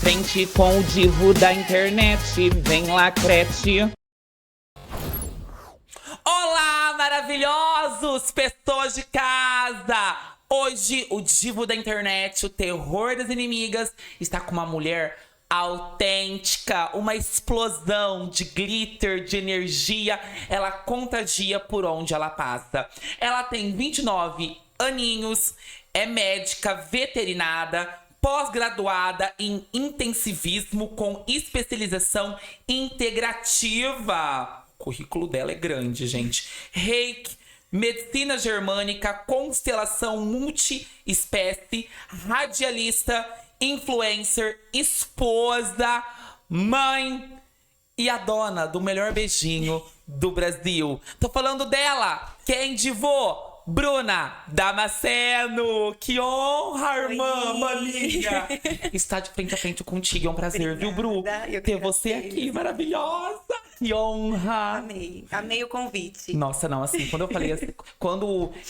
frente com o divo da internet. Vem lá, crete. Olá, maravilhosos pessoas de casa! Hoje, o divo da internet, o terror das inimigas, está com uma mulher autêntica, uma explosão de glitter, de energia. Ela contagia por onde ela passa. Ela tem 29 aninhos, é médica veterinária, pós-graduada em intensivismo com especialização integrativa. O currículo dela é grande, gente. Reiki, medicina germânica, constelação multi-espécie, radialista, influencer, esposa, mãe e a dona do melhor beijinho do Brasil. Tô falando dela, quem divô? Bruna Damasceno. Que honra, irmã, amiga. Estar de frente a frente contigo é um prazer. Obrigada, viu, Bru? Ter você aqui, maravilhosa. Que honra. Amei o convite. Nossa, não, assim, quando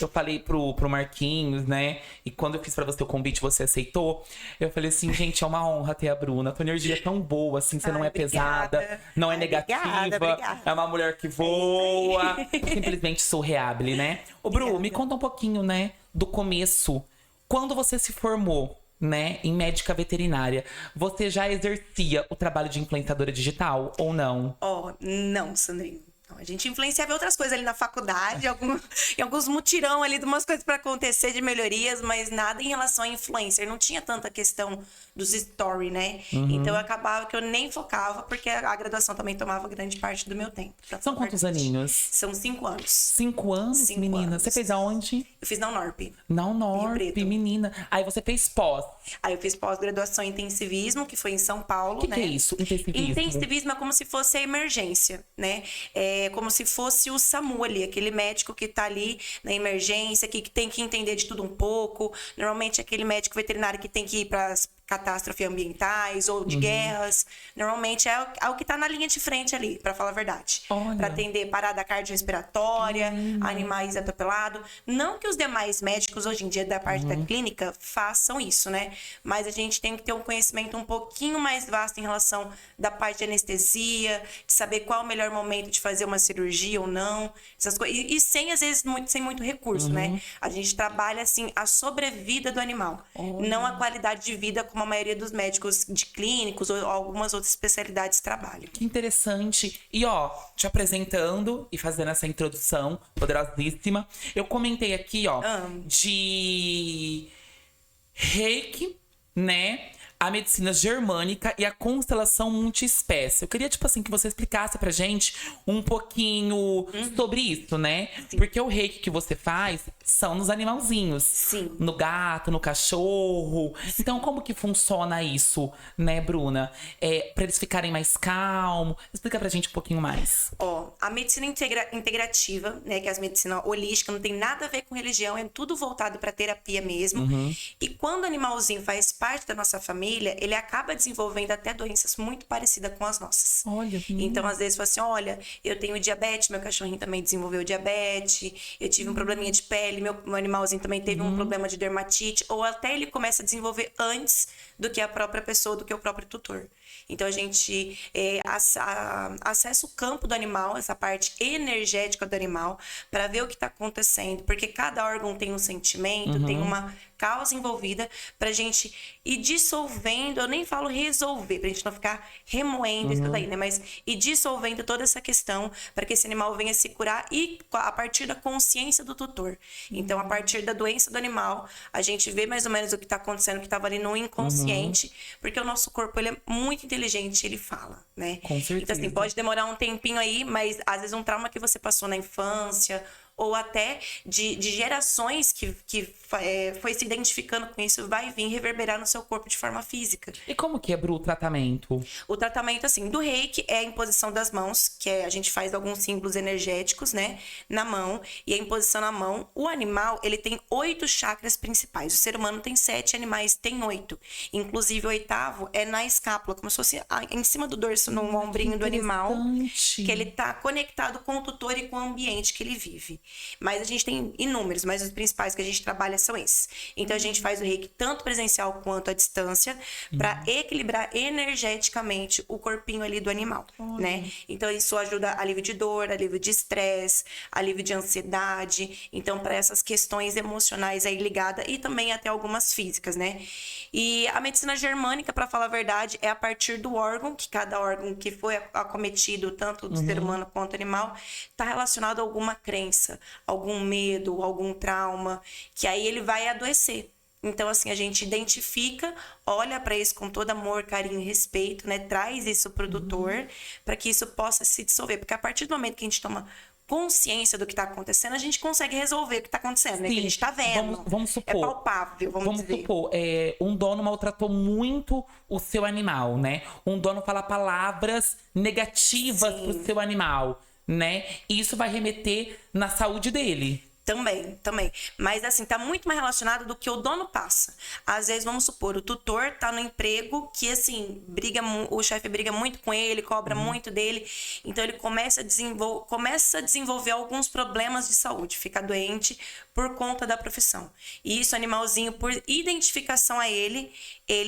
eu falei pro Marquinhos, né, e quando eu fiz pra você o convite, você aceitou, eu falei assim, gente, é uma honra ter a Bruna. A tua energia é tão boa, assim, você não é pesada, não é negativa, obrigada. É uma mulher que voa, simplesmente surreável, né? Ô, Bru, me conta um pouquinho, né, do começo. Quando você se formou, né, em médica veterinária, você já exercia o trabalho de influenciadora digital ou não? Não, Sandrinho. A gente influenciava outras coisas ali na faculdade, em alguns mutirão ali de umas coisas para acontecer de melhorias, mas nada em relação a influencer. Não tinha tanta questão dos stories, né? Então acabava que eu nem focava, porque a graduação também tomava grande parte do meu tempo. São quantos aninhos? São 5 anos. 5 anos, 5 menina? anos. Você fez aonde? Eu fiz na UNORP. Na UNORP, menina. Aí você fez pós. Aí eu fiz pós-graduação em intensivismo, que foi em São Paulo, né? O que é isso, intensivismo? Intensivismo é como se fosse a emergência, né? É como se fosse o SAMU ali, aquele médico que tá ali na emergência, que tem que entender de tudo um pouco. Normalmente é aquele médico veterinário que tem que ir para as catástrofes ambientais ou de guerras. Normalmente é o que tá na linha de frente ali, para falar a verdade. Para atender parada cardiorrespiratória, animais atropelados. Não que os demais médicos hoje em dia da parte da clínica façam isso, né? Mas a gente tem que ter um conhecimento um pouquinho mais vasto em relação da parte de anestesia, de saber qual é o melhor momento de fazer uma cirurgia ou não, essas coisas. E sem, às vezes, sem muito recurso, né? A gente trabalha, assim, a sobrevida do animal, não a qualidade de vida como a maioria dos médicos de clínicos ou algumas outras especialidades trabalham. Que interessante. E ó, te apresentando e fazendo essa introdução poderosíssima, eu comentei aqui, ó, de Reiki, né? A medicina germânica e a constelação multiespécie. Eu queria, tipo assim, que você explicasse pra gente um pouquinho sobre isso, né? Sim. Porque o reiki que você faz são nos animalzinhos. Sim. No gato, no cachorro. Sim. Então, como que funciona isso, né, Bruna? Pra eles ficarem mais calmos. Explica pra gente um pouquinho mais. A medicina integrativa, né, que é a medicina holística, não tem nada a ver com religião, é tudo voltado pra terapia mesmo. E quando o animalzinho faz parte da nossa família, ele acaba desenvolvendo até doenças muito parecidas com as nossas. Olha, então, às vezes, fala assim, olha, eu tenho diabetes, meu cachorrinho também desenvolveu diabetes, eu tive um probleminha de pele, meu animalzinho também teve um problema de dermatite, ou até ele começa a desenvolver antes do que a própria pessoa, do que o próprio tutor. Então, a gente acessa o campo do animal, essa parte energética do animal, para ver o que está acontecendo, porque cada órgão tem um sentimento, tem uma causa envolvida, pra gente ir dissolvendo, eu nem falo resolver, pra gente não ficar remoendo isso daí, né? Mas ir dissolvendo toda essa questão para que esse animal venha se curar e a partir da consciência do tutor. Então, a partir da doença do animal, a gente vê mais ou menos o que tá acontecendo, que estava ali no inconsciente, porque o nosso corpo, ele é muito inteligente, ele fala, né? Com certeza. Então, assim, pode demorar um tempinho aí, mas às vezes um trauma que você passou na infância, ou até de gerações que foi se identificando com isso, vai vir reverberar no seu corpo de forma física. E como que é, Bru, o tratamento? O tratamento, assim, do reiki é a imposição das mãos, que a gente faz alguns símbolos energéticos, né, na mão, e a imposição na mão. O animal, ele tem 8 chakras principais. O ser humano tem 7, animais têm 8. Inclusive, o 8º é na escápula, como se fosse em cima do dorso, no ombrinho do animal, que ele tá conectado com o tutor e com o ambiente que ele vive. Mas a gente tem inúmeros, mas os principais que a gente trabalha são esses. Então a gente faz o reiki tanto presencial quanto à distância para equilibrar energeticamente o corpinho ali do animal, né? Então isso ajuda alívio de dor, alívio de estresse, alívio de ansiedade. Então para essas questões emocionais aí ligada e também até algumas físicas, né? E a medicina germânica, para falar a verdade, é a partir do órgão, que cada órgão que foi acometido, tanto do ser humano quanto animal, está relacionado a alguma crença, algum medo, algum trauma, que aí ele vai adoecer. Então, assim, a gente identifica, olha para isso com todo amor, carinho e respeito, né? Traz isso pro doutor, para que isso possa se dissolver. Porque a partir do momento que a gente toma consciência do que está acontecendo, a gente consegue resolver o que está acontecendo, né? Que a gente está vendo. Vamos supor. É palpável, vamos dizer. Supor, um dono maltratou muito o seu animal, né? Um dono fala palavras negativas pro seu animal, né? E isso vai remeter na saúde dele. Também. Mas, assim, tá muito mais relacionado do que o dono passa. Às vezes, vamos supor, o tutor tá no emprego que, assim, o chefe briga muito com ele, cobra muito dele. Então, ele começa a desenvolver alguns problemas de saúde, fica doente por conta da profissão. E isso, animalzinho, por identificação a ele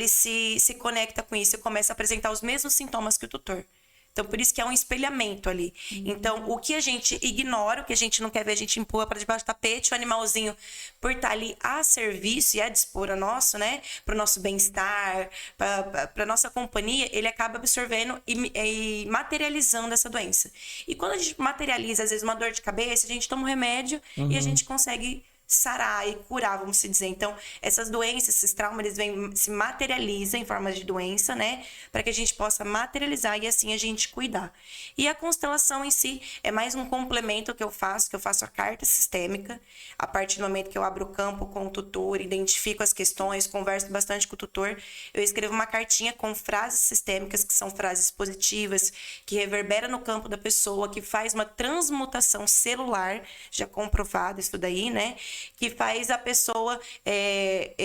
se conecta com isso e começa a apresentar os mesmos sintomas que o tutor. Então, por isso que é um espelhamento ali. Então, o que a gente ignora, o que a gente não quer ver, a gente empurra para debaixo do tapete, o animalzinho, por estar ali a serviço e a dispor a nosso, né? Para o nosso bem-estar, para a nossa companhia, ele acaba absorvendo e materializando essa doença. E quando a gente materializa, às vezes, uma dor de cabeça, a gente toma um remédio e a gente consegue sarar e curar, vamos dizer. Então, essas doenças, esses traumas, eles se materializam em forma de doença, né? Para que a gente possa materializar e assim a gente cuidar. E a constelação em si é mais um complemento que eu faço a carta sistêmica. A partir do momento que eu abro o campo com o tutor, identifico as questões, converso bastante com o tutor, eu escrevo uma cartinha com frases sistêmicas, que são frases positivas, que reverbera no campo da pessoa, que faz uma transmutação celular, já comprovado isso daí, né? Que faz a pessoa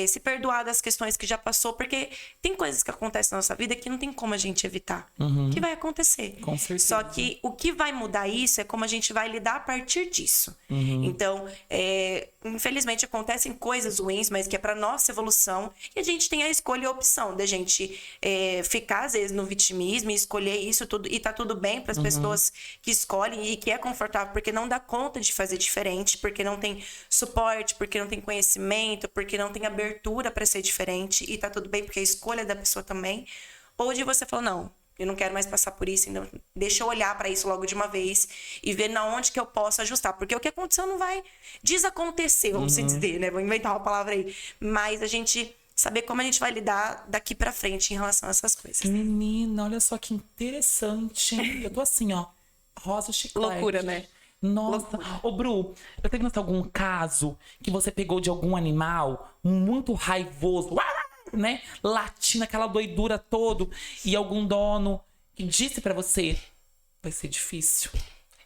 se perdoar das questões que já passou, porque tem coisas que acontecem na nossa vida que não tem como a gente evitar, que vai acontecer. Com certeza. Só que o que vai mudar isso é como a gente vai lidar a partir disso. Então, infelizmente acontecem coisas ruins, mas que é para nossa evolução, e a gente tem a escolha e a opção da gente ficar às vezes no vitimismo e escolher isso tudo, e tá tudo bem para as pessoas que escolhem e que é confortável, porque não dá conta de fazer diferente, porque não tem suporte, porque não tem conhecimento, porque não tem abertura para ser diferente, e tá tudo bem, porque é a escolha da pessoa também. Ou de você falar, não, eu não quero mais passar por isso, então deixa eu olhar para isso logo de uma vez e ver na onde que eu posso ajustar, porque o que aconteceu não vai desacontecer, vamos dizer, né? Vou inventar uma palavra aí. Mas a gente saber como a gente vai lidar daqui para frente em relação a essas coisas. Menina, olha só que interessante. Eu tô assim, ó, rosa chiclete. Loucura, né? Nossa. Ô, Bru, eu tenho algum caso que você pegou de algum animal muito raivoso, né? Latindo, aquela doidura todo, e algum dono que disse pra você, vai ser difícil.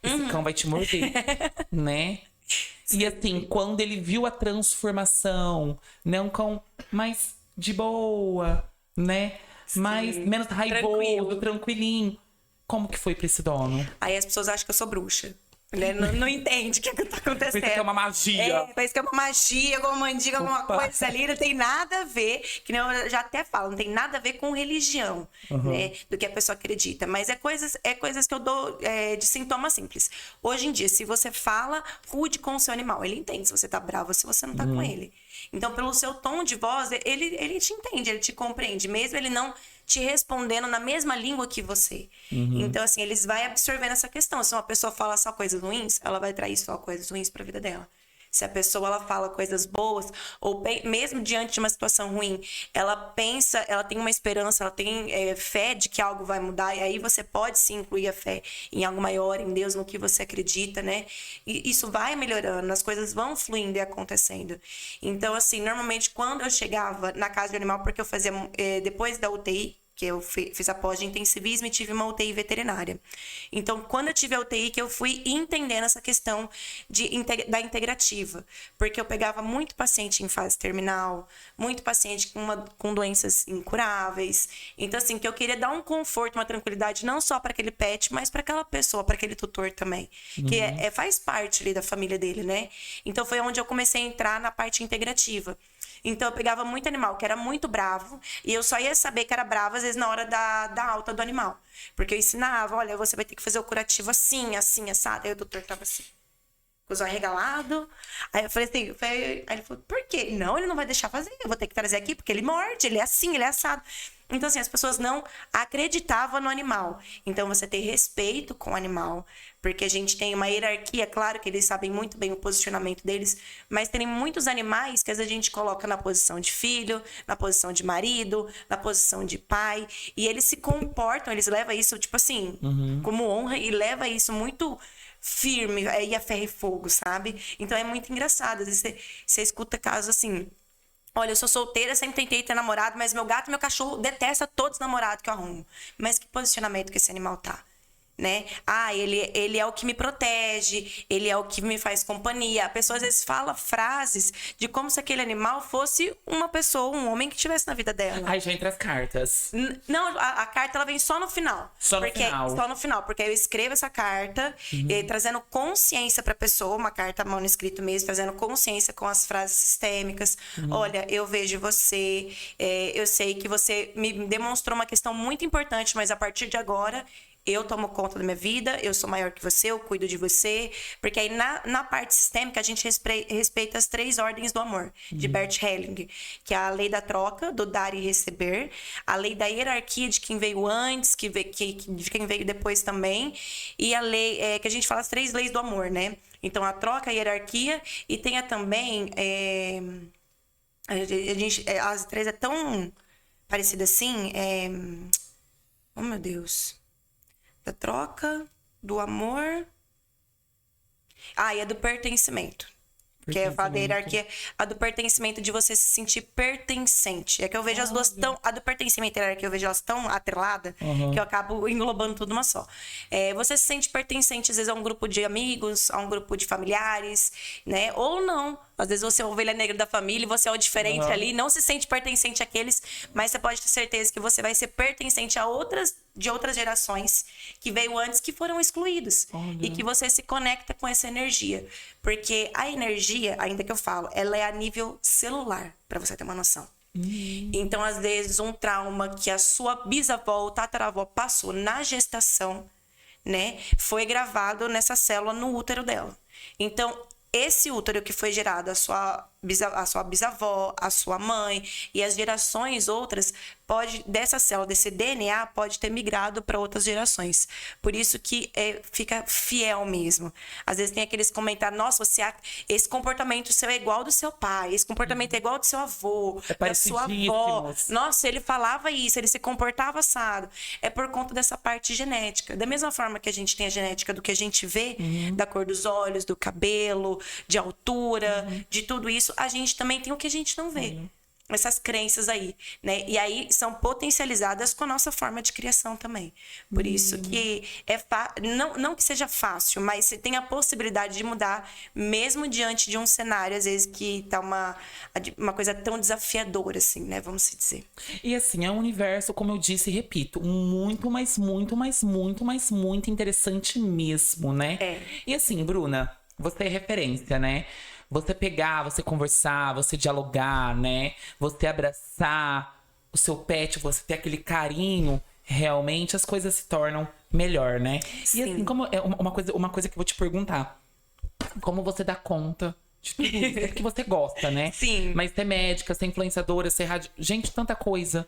Esse cão vai te morder, né? E assim, quando ele viu a transformação, né? Um cão mais de boa, né? Mais, menos raivoso, tranquilinho. Como que foi pra esse dono? Aí as pessoas acham que eu sou bruxa. Né? Não entende o que tá acontecendo. Pensa que é uma magia. Parece que é uma magia, alguma mandiga, alguma coisa ali. Não tem nada a ver, que nem eu já até falo, não tem nada a ver com religião, né? Do que a pessoa acredita. Mas é coisas que eu dou de sintomas simples. Hoje em dia, se você fala rude com o seu animal, ele entende se você tá bravo ou se você não tá com ele. Então, pelo seu tom de voz, ele te entende, ele te compreende. Mesmo ele não te respondendo na mesma língua que você. Então, assim, eles vão absorvendo essa questão. Se uma pessoa fala só coisas ruins, ela vai trair só coisas ruins para a vida dela. Se a pessoa ela fala coisas boas, ou mesmo diante de uma situação ruim, ela pensa, ela tem uma esperança, ela tem fé de que algo vai mudar, e aí você pode sim incluir a fé em algo maior, em Deus, no que você acredita, né? E isso vai melhorando, as coisas vão fluindo e acontecendo. Então, assim, normalmente quando eu chegava na casa de animal, porque eu fazia depois da UTI, que eu fiz a pós de intensivismo e tive uma UTI veterinária. Então, quando eu tive a UTI, que eu fui entendendo essa questão da integrativa. Porque eu pegava muito paciente em fase terminal, muito paciente com doenças incuráveis. Então, assim, que eu queria dar um conforto, uma tranquilidade, não só para aquele pet, mas para aquela pessoa, para aquele tutor também. Que faz parte ali da família dele, né? Então, foi onde eu comecei a entrar na parte integrativa. Então, eu pegava muito animal que era muito bravo e eu só ia saber que era bravo, às vezes, na hora da alta do animal. Porque eu ensinava, olha, você vai ter que fazer o curativo assim, assim, assado. Aí o doutor tava assim, com os olhos arregalados. Aí eu falei assim, aí ele falou, por quê? Não, ele não vai deixar fazer, eu vou ter que trazer aqui, porque ele morde, ele é assim, ele é assado. Então, assim, as pessoas não acreditavam no animal. Então, você ter respeito com o animal, porque a gente tem uma hierarquia, claro que eles sabem muito bem o posicionamento deles, mas tem muitos animais que às vezes a gente coloca na posição de filho, na posição de marido, na posição de pai, e eles se comportam, eles levam isso, tipo assim, como honra, e leva isso muito firme, e a ferro e fogo, sabe? Então, é muito engraçado. Às vezes você escuta casos assim... Olha, eu sou solteira, sempre tentei ter namorado, mas meu gato e meu cachorro detestam todos os namorados que eu arrumo. Mas que posicionamento que esse animal tá? Né? Ah, ele é o que me protege, ele é o que me faz companhia. A pessoa às vezes fala frases de como se aquele animal fosse uma pessoa, um homem que estivesse na vida dela. Aí já entra as cartas. Não, a carta ela vem só no final. Só no final. Só no final, porque aí eu escrevo essa carta trazendo consciência pra pessoa, uma carta manuscrito mesmo, trazendo consciência com as frases sistêmicas. Olha, eu vejo você, eu sei que você me demonstrou uma questão muito importante, mas a partir de agora eu tomo conta da minha vida, eu sou maior que você, eu cuido de você. Porque aí na parte sistêmica a gente respeita as 3 ordens do amor, de Bert Hellinger, que é a lei da troca, do dar e receber, a lei da hierarquia de quem veio antes, de quem veio depois também, e a lei que a gente fala as 3 leis do amor, né? Então a troca, a hierarquia, e tem também as 3 é tão parecida assim, oh meu Deus, da troca, do amor. E a do pertencimento. Que é a da hierarquia, a do pertencimento, de você se sentir pertencente. É que eu vejo as duas tão... A do pertencimento e a hierarquia, eu vejo elas tão atreladas que eu acabo englobando tudo numa só. Você se sente pertencente, às vezes, a um grupo de amigos, a um grupo de familiares, né? Ou não. Às vezes você é a ovelha negra da família e você é o diferente ali, não se sente pertencente àqueles, mas você pode ter certeza que você vai ser pertencente de outras gerações que veio antes, que foram excluídos. E que você se conecta com essa energia. Porque a energia, ainda que eu falo, ela é a nível celular, para você ter uma noção. Então, às vezes, um trauma que a sua bisavó ou tataravó passou na gestação, né, foi gravado nessa célula no útero dela. Então, esse útero que foi gerado, a sua bisavó, a sua mãe e as gerações outras, dessa célula, desse DNA, pode ter migrado para outras gerações. Por isso que fica fiel mesmo. Às vezes tem aqueles comentários, nossa, esse comportamento seu é igual ao do seu pai, esse comportamento é igual ao do seu avô, da sua avó. Nossa, ele falava isso, ele se comportava assado. É por conta dessa parte genética. Da mesma forma que a gente tem a genética do que a gente vê, da cor dos olhos, do cabelo, de altura, de tudo isso, a gente também tem o que a gente não vê. Essas crenças aí, né? E aí são potencializadas com a nossa forma de criação também. Por isso que não que seja fácil, mas você tem a possibilidade de mudar, mesmo diante de um cenário, às vezes, que tá uma coisa tão desafiadora, assim, né? Vamos se dizer. E assim, é um universo, como eu disse e repito, muito, mas muito, mas muito, mas muito interessante mesmo, né? E assim, Bruna, você é referência, né? Você pegar, você conversar, você dialogar, né? Você abraçar o seu pet, você ter aquele carinho, realmente as coisas se tornam melhor, né? Sim. E assim, como é uma coisa que eu vou te perguntar. Como você dá conta de tudo isso que você gosta, né? Sim. Mas ser médica, ser influenciadora, ser rádio... Gente, tanta coisa.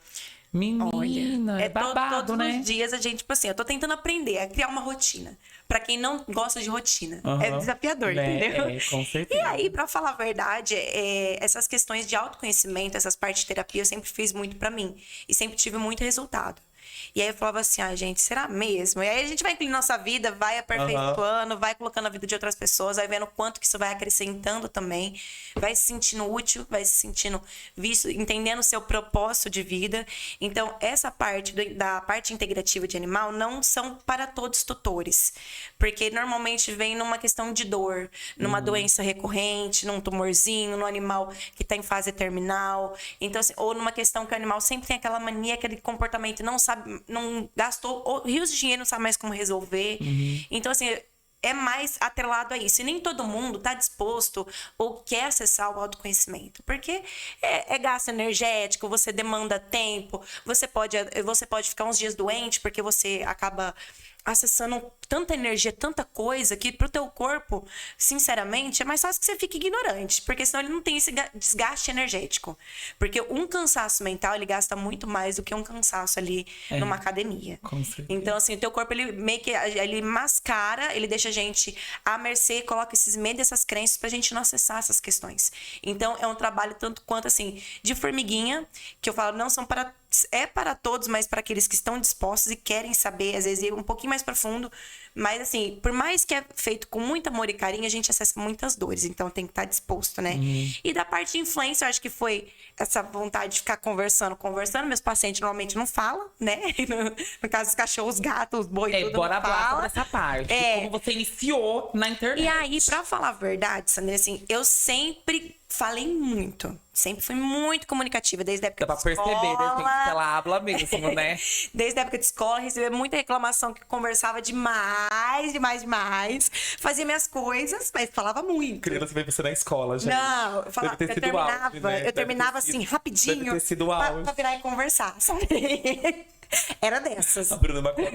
Menina, é babado, todos né? os dias a gente, tipo assim, eu tô tentando aprender a criar uma rotina. Pra quem não gosta de rotina. É desafiador, entendeu? Com certeza. E aí, pra falar a verdade, essas questões de autoconhecimento, essas partes de terapia, eu sempre fiz muito pra mim. E sempre tive muito resultado. E aí eu falava assim, gente, será mesmo? E aí a gente vai inclinando nossa vida, vai aperfeiçoando, vai colocando a vida de outras pessoas, vai vendo o quanto que isso vai acrescentando também, vai se sentindo útil, vai se sentindo visto, entendendo o seu propósito de vida. Então, essa parte da parte integrativa de animal não são para todos tutores, porque normalmente vem numa questão de dor, numa doença recorrente, num tumorzinho, num animal que está em fase terminal, então, assim, ou numa questão que o animal sempre tem aquela mania, aquele comportamento, não sabe, não gastou rios de dinheiro, não sabe mais como resolver. Então, assim, é mais atrelado a isso. E nem todo mundo está disposto ou quer acessar o autoconhecimento. Porque é gasto energético, você demanda tempo, você pode ficar uns dias doente porque você acaba acessando tanta energia, tanta coisa, que pro teu corpo, sinceramente, é mais fácil que você fique ignorante, porque senão ele não tem esse desgaste energético. Porque um cansaço mental, ele gasta muito mais do que um cansaço ali numa academia. Com certeza. Então, assim, o teu corpo, ele meio que ele mascara, ele deixa a gente à mercê, coloca esses medos, essas crenças pra gente não acessar essas questões. Então, é um trabalho tanto quanto, assim, de formiguinha, que eu falo, não são para... É para todos, mas para aqueles que estão dispostos e querem saber, às vezes, ir um pouquinho mais profundo. Mas, assim, por mais que é feito com muito amor e carinho, a gente acessa muitas dores. Então, tem que estar disposto, né? E da parte de influência, eu acho que foi essa vontade de ficar conversando. Meus pacientes normalmente não falam, né? No caso, os cachorros, os gatos, os boi, tudo bora não fala. falar sobre essa parte. Como você iniciou na internet. E aí, pra falar a verdade, Sandra, assim, eu sempre falei muito. Sempre fui muito comunicativa, desde a época Dá de pra escola. perceber, desde que ela habla mesmo, né? Desde a época de escola, recebia muita reclamação que conversava demais. Fazia minhas coisas, mas falava muito. Criança vai você na escola, gente. Não, eu falava, Deve ter sido auge, né? eu terminava assim, rapidinho. Deve ter sido auge. Pra virar e conversar, sabe? Era dessas. A Bruna Macola.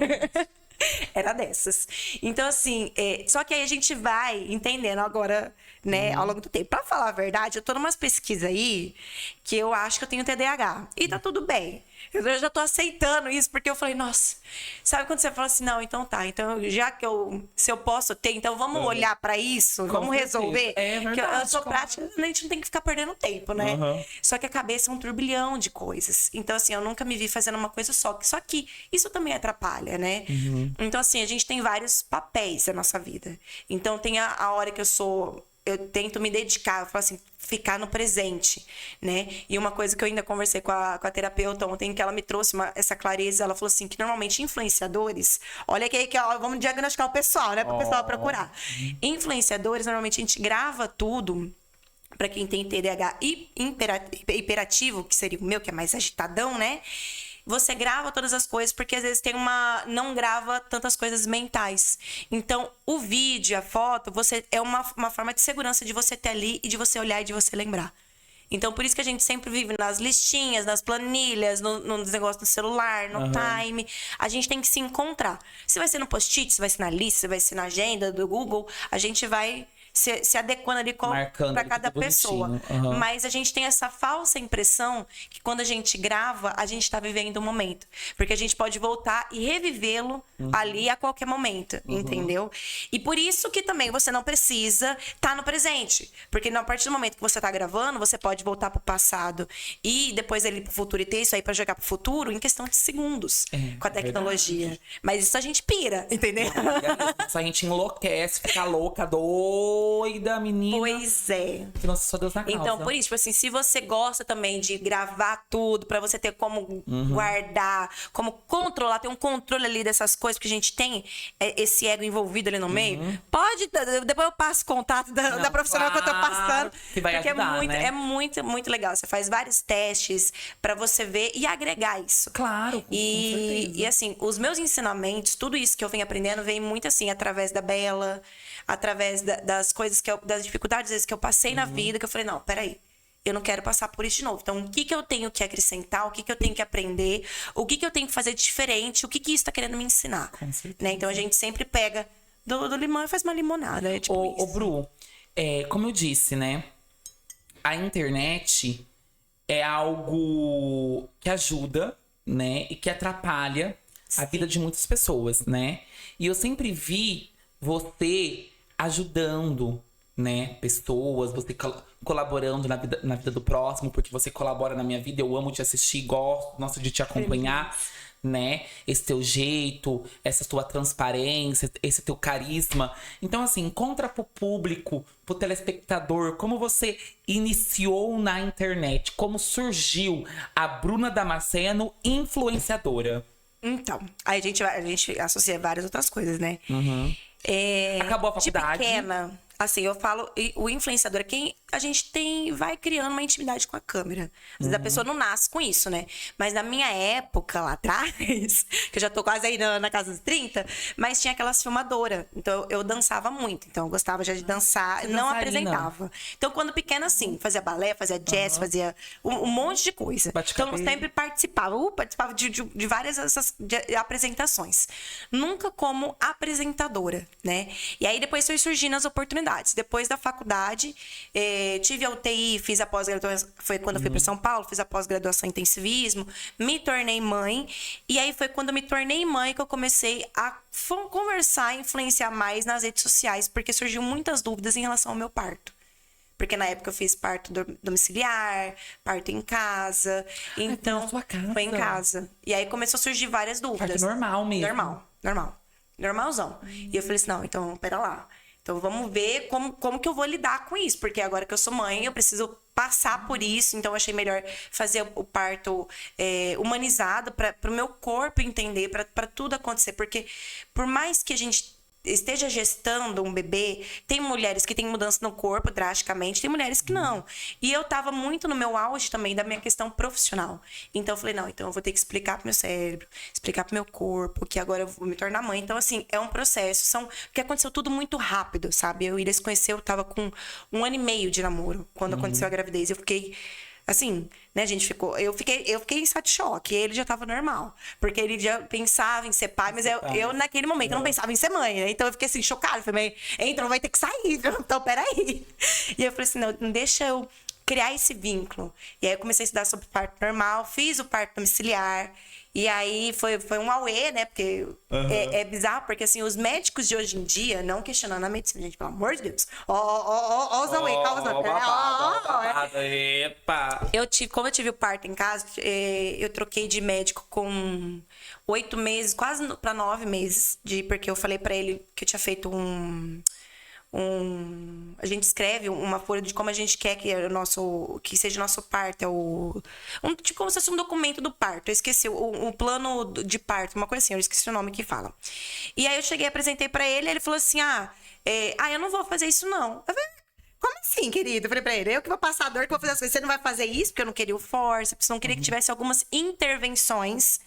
Era dessas. Então, assim, só que aí a gente vai entendendo agora, né, ao longo do tempo. Pra falar a verdade, eu tô numas pesquisas aí que eu acho que eu tenho TDAH. E tá tudo bem. Eu já tô aceitando isso, porque eu falei, nossa, sabe quando você fala assim, não, então tá, então já que se eu posso ter, então vamos olhar pra isso, vamos certeza. resolver. É verdade, que eu sou claro. prática, a gente não tem que ficar perdendo tempo, né? Só que a cabeça é um turbilhão de coisas. Então, assim, eu nunca me vi fazendo uma coisa só. Só que isso também atrapalha, né? Então, assim, a gente tem vários papéis na nossa vida. Então, tem a hora que eu tento me dedicar, eu falo assim, ficar no presente, né? E uma coisa que eu ainda conversei com a terapeuta ontem, que ela me trouxe essa clareza, ela falou assim, que normalmente influenciadores, olha aqui, vamos diagnosticar o pessoal, né? Para o pessoal procurar. Influenciadores, normalmente a gente grava tudo, para quem tem TDAH hiperativo, que seria o meu, que é mais agitadão, né? Você grava todas as coisas, porque às vezes não grava tantas coisas mentais. Então, o vídeo, a foto, é uma forma de segurança de você ter ali e de você olhar e de você lembrar. Então, por isso que a gente sempre vive nas listinhas, nas planilhas, nos negócios do celular, no time. A gente tem que se encontrar. Se vai ser no post-it, se vai ser na lista, se vai ser na agenda do Google, a gente vai se adequando ali para cada pessoa. Mas a gente tem essa falsa impressão que quando a gente grava, a gente está vivendo um momento. Porque a gente pode voltar e revivê-lo ali a qualquer momento, entendeu? E por isso que também você não precisa estar no presente. Porque a partir do momento que você está gravando, você pode voltar para o passado e depois ele para o futuro e ter isso aí para jogar para o futuro em questão de segundos com a tecnologia. Verdade. Mas isso a gente pira, entendeu? Isso a gente enlouquece, fica louca, doida, menina. Pois é. Que nossa, só Deus na causa. Então, por isso, tipo assim, se você gosta também de gravar tudo, pra você ter como guardar, como controlar, ter um controle ali dessas coisas, porque a gente tem esse ego envolvido ali no meio, pode, depois eu passo contato da profissional que eu tô passando. Que vai porque ajudar, né? É muito, muito legal. Você faz vários testes pra você ver e agregar isso. Claro, com certeza. E assim, os meus ensinamentos, tudo isso que eu venho aprendendo, vem muito assim, através da Bela, através das coisas das dificuldades às vezes, que eu passei na vida, que eu falei, não, peraí, eu não quero passar por isso de novo. Então, o que eu tenho que acrescentar, o que eu tenho que aprender, o que eu tenho que fazer diferente, o que isso está querendo me ensinar. Né? Então, a gente sempre pega do limão e faz uma limonada. É tipo Ô, Bru, como eu disse, né? A internet é algo que ajuda, né? E que atrapalha a vida de muitas pessoas, né? E eu sempre vi você ajudando, né, pessoas, você colaborando na vida do próximo, porque você colabora na minha vida, eu amo te assistir, gosto, nossa, de te acompanhar, né? Esse teu jeito, essa tua transparência, esse teu carisma. Então, assim, conta pro público, pro telespectador, como você iniciou na internet, como surgiu a Bruna Damasceno influenciadora. Então, aí a gente associa várias outras coisas, né? Acabou a faculdade. De pequena, assim, eu falo, o influenciador é quem a gente vai criando uma intimidade com a câmera. Às vezes a pessoa não nasce com isso, né? Mas na minha época, lá atrás, que eu já tô quase aí na casa dos 30, mas tinha aquelas filmadoras. Então eu dançava muito. Então eu gostava já de dançar, não apresentava. Então quando pequena, assim, fazia balé, fazia jazz, fazia um monte de coisa. Então eu sempre participava. Participava de várias de apresentações. Nunca como apresentadora, né? E aí depois foi surgindo as oportunidades. Depois da faculdade, tive a UTI, fiz a pós-graduação, foi quando eu fui para São Paulo, fiz a pós-graduação em intensivismo, me tornei mãe, e aí foi quando eu me tornei mãe que eu comecei a conversar, influenciar mais nas redes sociais, porque surgiu muitas dúvidas em relação ao meu parto. Porque na época eu fiz parto domiciliar, parto em casa, então foi na sua casa? Foi em casa. E aí começou a surgir várias dúvidas. Parto normal mesmo. Normal. Normalzão. E eu falei assim, não, então, pera lá. Então, vamos ver como que eu vou lidar com isso. Porque agora que eu sou mãe, eu preciso passar por isso. Então, eu achei melhor fazer o parto humanizado para o meu corpo entender, para tudo acontecer. Porque, por mais que a gente esteja gestando um bebê, tem mulheres que têm mudança no corpo drasticamente, tem mulheres que não. E eu tava muito no meu auge também da minha questão profissional. Então eu falei, não, então eu vou ter que explicar pro meu cérebro, explicar pro meu corpo, que agora eu vou me tornar mãe. Então, assim, é um processo. Porque aconteceu tudo muito rápido, sabe? Eu ia se conhecer, eu tava com 1 ano e meio de namoro, quando aconteceu a gravidez. Eu fiquei... Assim, né, a gente eu fiquei em estado de choque. Ele já tava normal. Porque ele já pensava em ser pai, mas eu naquele momento, não pensava em ser mãe, né? Então eu fiquei assim, chocada. Falei, então vai ter que sair, viu? Então peraí. E eu falei assim, não deixa eu criar esse vínculo. E aí eu comecei a estudar sobre parto normal, fiz o parto domiciliar. E aí foi um auê, né? Porque é bizarro, porque assim, os médicos de hoje em dia, não questionando a medicina, gente, pelo amor de Deus. Ó, os auê, Epa! Como eu tive o parto em casa, eu troquei de médico com 8 meses, quase para 9 meses, porque eu falei pra ele que eu tinha feito a gente escreve uma folha de como a gente quer que seja o nosso parto, tipo como se fosse um documento do parto. Eu esqueci o plano de parto, uma coisa assim, eu esqueci o nome que fala. E aí eu cheguei, apresentei pra ele falou assim, eu não vou fazer isso não. Eu falei, como assim, querido? Eu falei pra ele, eu que vou passar a dor, que vou fazer as coisas, você não vai fazer isso? Porque eu não queria o forceps, não queria que tivesse algumas intervenções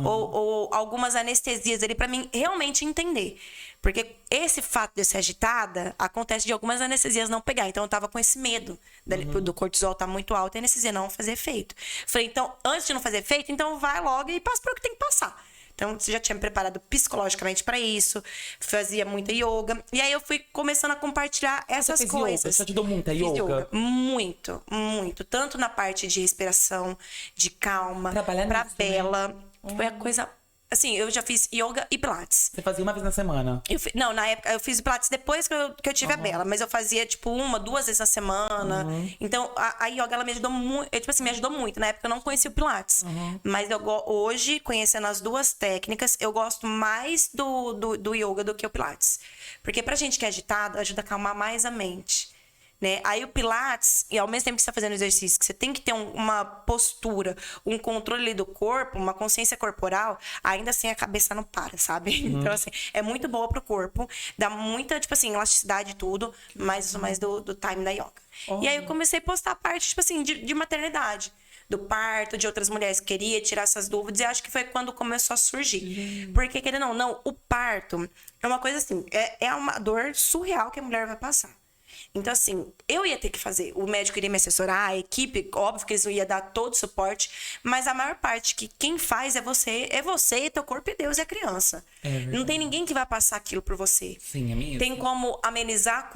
ou algumas anestesias ali pra mim realmente entender. Porque esse fato de eu ser agitada acontece de algumas anestesias não pegar. Então eu tava com esse medo do cortisol tá muito alto e a anestesia não fazer efeito. Falei, então, antes de não fazer efeito, então vai logo e passa pelo que tem que passar. Então, você já tinha me preparado psicologicamente para isso, fazia muita yoga. E aí eu fui começando a compartilhar essas coisas. Yoga? Você ajudou muito a yoga? Muito, muito. Tanto na parte de respiração, de calma, pra Bela. Foi a coisa... Assim, eu já fiz yoga e pilates. Você fazia uma vez na semana? Não, na época eu fiz pilates depois que eu tive a Bela. Mas eu fazia, tipo, 1, 2 vezes na semana. Então, a yoga, ela me ajudou muito. Tipo assim, me ajudou muito. Na época eu não conhecia o pilates. Mas hoje, conhecendo as duas técnicas, eu gosto mais do yoga do que o pilates. Porque pra gente que é agitado, ajuda a acalmar mais a mente. Né? Aí o pilates, e ao mesmo tempo que você está fazendo exercício, que você tem que ter uma postura, um controle do corpo, uma consciência corporal, ainda assim a cabeça não para, sabe? Então, assim, é muito boa pro corpo, dá muita, tipo assim, elasticidade e tudo, mas mais do time da yoga. E aí eu comecei a postar a parte, tipo assim, de maternidade. Do parto, de outras mulheres que queria tirar essas dúvidas, e acho que foi quando começou a surgir. Porque, querendo ou não, o parto é uma coisa assim, é uma dor surreal que a mulher vai passar. Então, assim, eu ia ter que fazer. O médico iria me assessorar, a equipe, óbvio que eles iam dar todo o suporte, mas a maior parte que quem faz é você, teu corpo e Deus e a criança. Não tem ninguém que vai passar aquilo por você. Sim, é mesmo. Tem como amenizar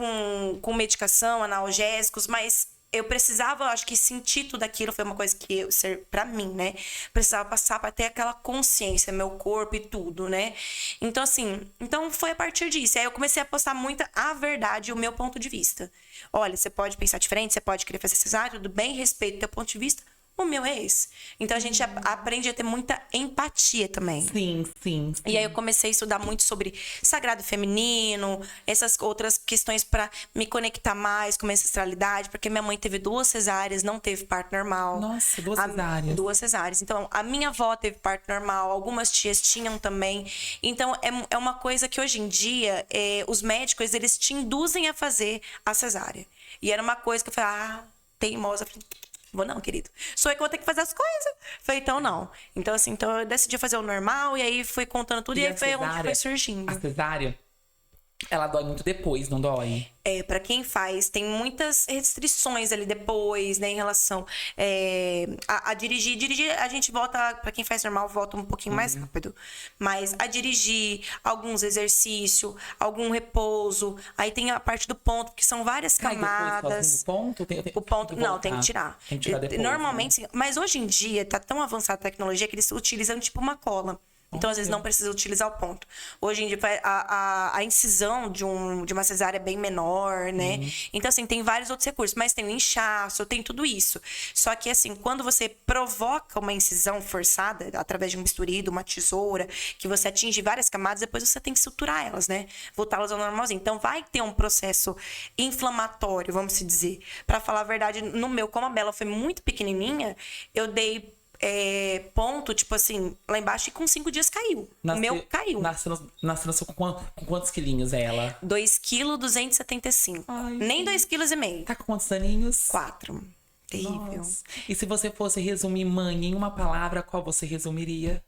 com medicação, analgésicos, mas eu precisava, acho que sentir tudo aquilo foi uma coisa que pra mim, né? Precisava passar pra ter aquela consciência, meu corpo e tudo, né? Então, assim, foi a partir disso. Aí eu comecei a postar muito a verdade, o meu ponto de vista. Olha, você pode pensar diferente, você pode querer fazer cesárea, tudo bem, respeito o teu ponto de vista, O meu é esse. Então a gente aprende a ter muita empatia também. Sim, sim. E aí eu comecei a estudar muito sobre sagrado feminino, essas outras questões para me conectar mais com a minha ancestralidade, porque minha mãe teve 2 cesáreas, não teve parto normal. Nossa, 2 cesáreas. 2 cesáreas. Então, a minha avó teve parto normal, algumas tias tinham também. Então, é uma coisa que hoje em dia, os médicos, eles te induzem a fazer a cesárea. E era uma coisa que eu falei, teimosa. Vou não, querido. Sou eu que vou ter que fazer as coisas. Falei, então não. Então, assim, eu decidi fazer o normal e aí fui contando tudo e aí foi onde foi surgindo. A cesárea, ela dói muito depois, não dói? Pra quem faz, tem muitas restrições ali depois, né, em relação a dirigir. Dirigir, a gente volta, pra quem faz normal, volta um pouquinho mais rápido. Mas a dirigir, alguns exercícios, algum repouso. Aí tem a parte do ponto, que são várias camadas. O ponto? O ponto, não, tem que tirar. Tem que tirar depois, normalmente, né? Mas hoje em dia, tá tão avançada a tecnologia que eles utilizam tipo uma cola. Então, às vezes, não precisa utilizar o ponto. Hoje em dia, a incisão de uma cesárea é bem menor, né? Então, assim, tem vários outros recursos. Mas tem o inchaço, tem tudo isso. Só que, assim, quando você provoca uma incisão forçada, através de um bisturi, de uma tesoura, que você atinge várias camadas, depois você tem que suturar elas, né? Voltá-las ao normalzinho. Então, vai ter um processo inflamatório, vamos se dizer. Pra falar a verdade, no meu, como a Bela foi muito pequenininha, eu dei... ponto, tipo assim, lá embaixo e com 5 dias caiu. O meu caiu. Nasceu com quantos quilinhos ela? 2,275 kg. Nem 2,5 kg. Tá com quantos aninhos? 4. Terrível. Nossa. E se você fosse resumir mãe em uma palavra, qual você resumiria?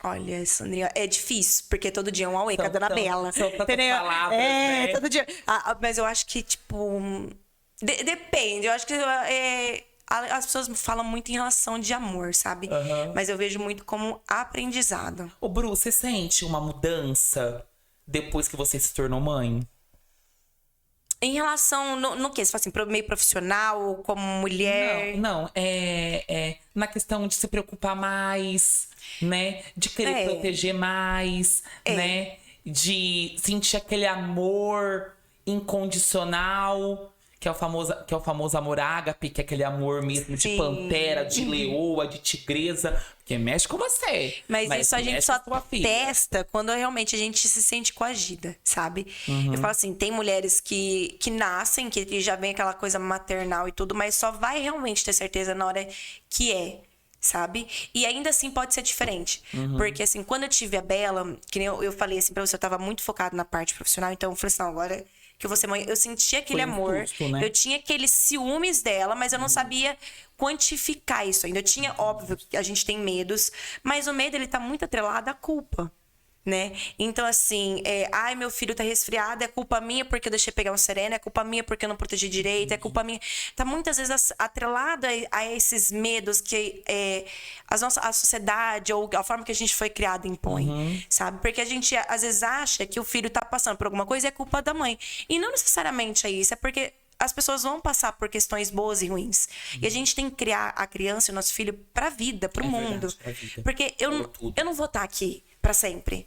Olha, Sandrinha, é difícil, porque todo dia é um auê com a Dona Bela. São tantas palavras, né? Todo dia. Mas eu acho que, tipo... Depende. Eu acho que... as pessoas falam muito em relação de amor, sabe? Mas eu vejo muito como aprendizado. Ô, Bru, você sente uma mudança depois que você se tornou mãe? Em relação... No quê? Você fala assim, meio profissional, como mulher? Não. Na questão de se preocupar mais, né? De querer proteger mais, né? De sentir aquele amor incondicional... Que é o famoso amor ágape, que é aquele amor mesmo de pantera, de leoa, de tigresa. Que mexe com você. Mas isso a gente só testa quando realmente a gente se sente coagida, sabe? Eu falo assim, tem mulheres que nascem, que já vem aquela coisa maternal e tudo, mas só vai realmente ter certeza na hora que sabe? E ainda assim pode ser diferente. Porque assim, quando eu tive a Bela, que nem eu falei assim pra você, eu tava muito focado na parte profissional, então eu falei assim, não, agora... que eu vou ser mãe, eu sentia aquele amor, né? Eu tinha aqueles ciúmes dela, mas eu não sabia quantificar isso ainda. Eu tinha, óbvio, que a gente tem medos, mas o medo, ele tá muito atrelado à culpa, né? Então, assim, ai, meu filho tá resfriado, é culpa minha porque eu deixei pegar um sereno, é culpa minha porque eu não protegi direito, é culpa minha... Tá muitas vezes atrelado a esses medos que a sociedade ou a forma que a gente foi criado impõe, sabe? Porque a gente, às vezes, acha que o filho tá passando por alguma coisa e é culpa da mãe. E não necessariamente é isso, é porque as pessoas vão passar por questões boas e ruins. E a gente tem que criar a criança e o nosso filho pra vida, pro mundo. Verdade, pra vida. Porque eu não vou estar aqui pra sempre.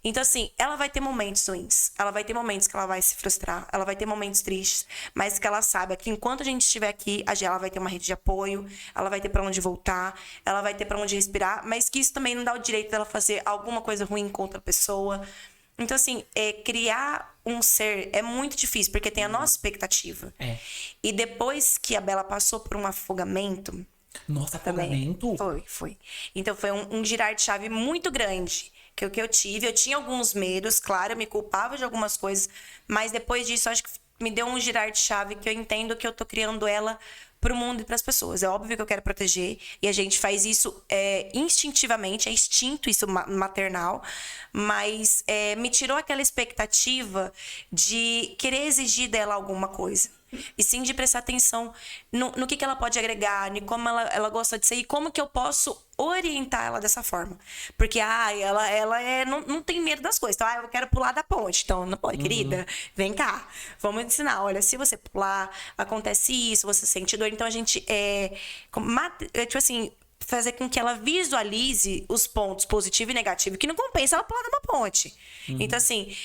Então, assim, ela vai ter momentos ruins. Ela vai ter momentos que ela vai se frustrar. Ela vai ter momentos tristes. Mas que ela saiba que enquanto a gente estiver aqui, ela vai ter uma rede de apoio. Ela vai ter pra onde voltar. Ela vai ter pra onde respirar. Mas que isso também não dá o direito dela fazer alguma coisa ruim contra a pessoa. Então, assim, criar um ser é muito difícil. Porque tem a nossa expectativa. E depois que a Bela passou por um afogamento... Nossa, afogamento? Foi. Então, foi um girar de chave muito grande. Que eu tive, eu tinha alguns medos, claro, eu me culpava de algumas coisas, mas depois disso, acho que me deu um girar de chave que eu entendo que eu tô criando ela pro mundo e pras pessoas. É óbvio que eu quero proteger, e a gente faz isso instintivamente, é instinto isso maternal, mas me tirou aquela expectativa de querer exigir dela alguma coisa. E sim de prestar atenção no que ela pode agregar, em como ela gosta de ser e como que eu posso orientar ela dessa forma. Porque, ela não tem medo das coisas. Então, eu quero pular da ponte. Então, não pode, querida, vem cá. Vamos ensinar. Olha, se você pular, acontece isso, você sente dor. Então, a gente, tipo assim, fazer com que ela visualize os pontos positivo e negativo, que não compensa ela pular numa ponte. Então, assim,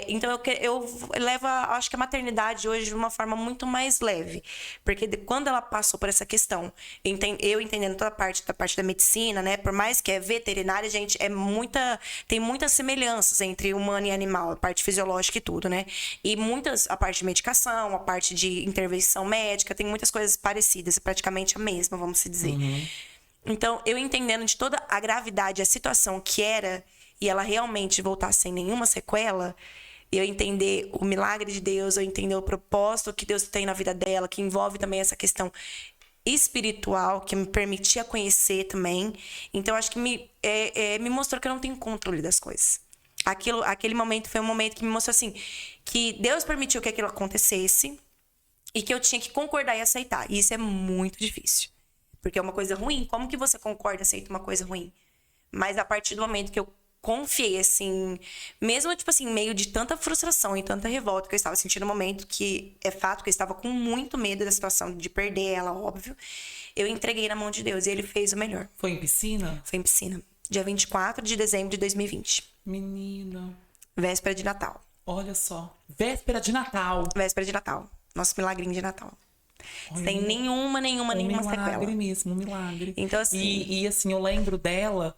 então eu levo, acho que a maternidade hoje de uma forma muito mais leve. Porque quando ela passou por essa questão, eu entendendo toda da parte da medicina, né? Por mais que é veterinária, gente, tem muitas semelhanças entre humano e animal, a parte fisiológica e tudo, né? E a parte de medicação, a parte de intervenção médica, tem muitas coisas parecidas, praticamente a mesma, vamos se dizer. Então, eu entendendo de toda a gravidade, a situação que era, e ela realmente voltar sem nenhuma sequela, eu entender o milagre de Deus, eu entender o propósito que Deus tem na vida dela, que envolve também essa questão espiritual, que me permitia conhecer também. Então, acho que me mostrou que eu não tenho controle das coisas. Aquele momento foi um momento que me mostrou assim, que Deus permitiu que aquilo acontecesse e que eu tinha que concordar e aceitar. E isso é muito difícil. Porque é uma coisa ruim. Como que você concorda e aceita uma coisa ruim? Mas a partir do momento que eu confiei, assim, mesmo, tipo assim, meio de tanta frustração e tanta revolta que eu estava sentindo no momento, que é fato que eu estava com muito medo da situação de perder ela, óbvio, eu entreguei na mão de Deus e ele fez o melhor. Foi em piscina? Foi em piscina. Dia 24 de dezembro de 2020. Menina. Véspera de Natal. Olha só. Véspera de Natal. Véspera de Natal. Nosso milagrinho de Natal. Olha, sem nenhuma sequela. Um milagre mesmo, um milagre. Então, assim... E assim, eu lembro dela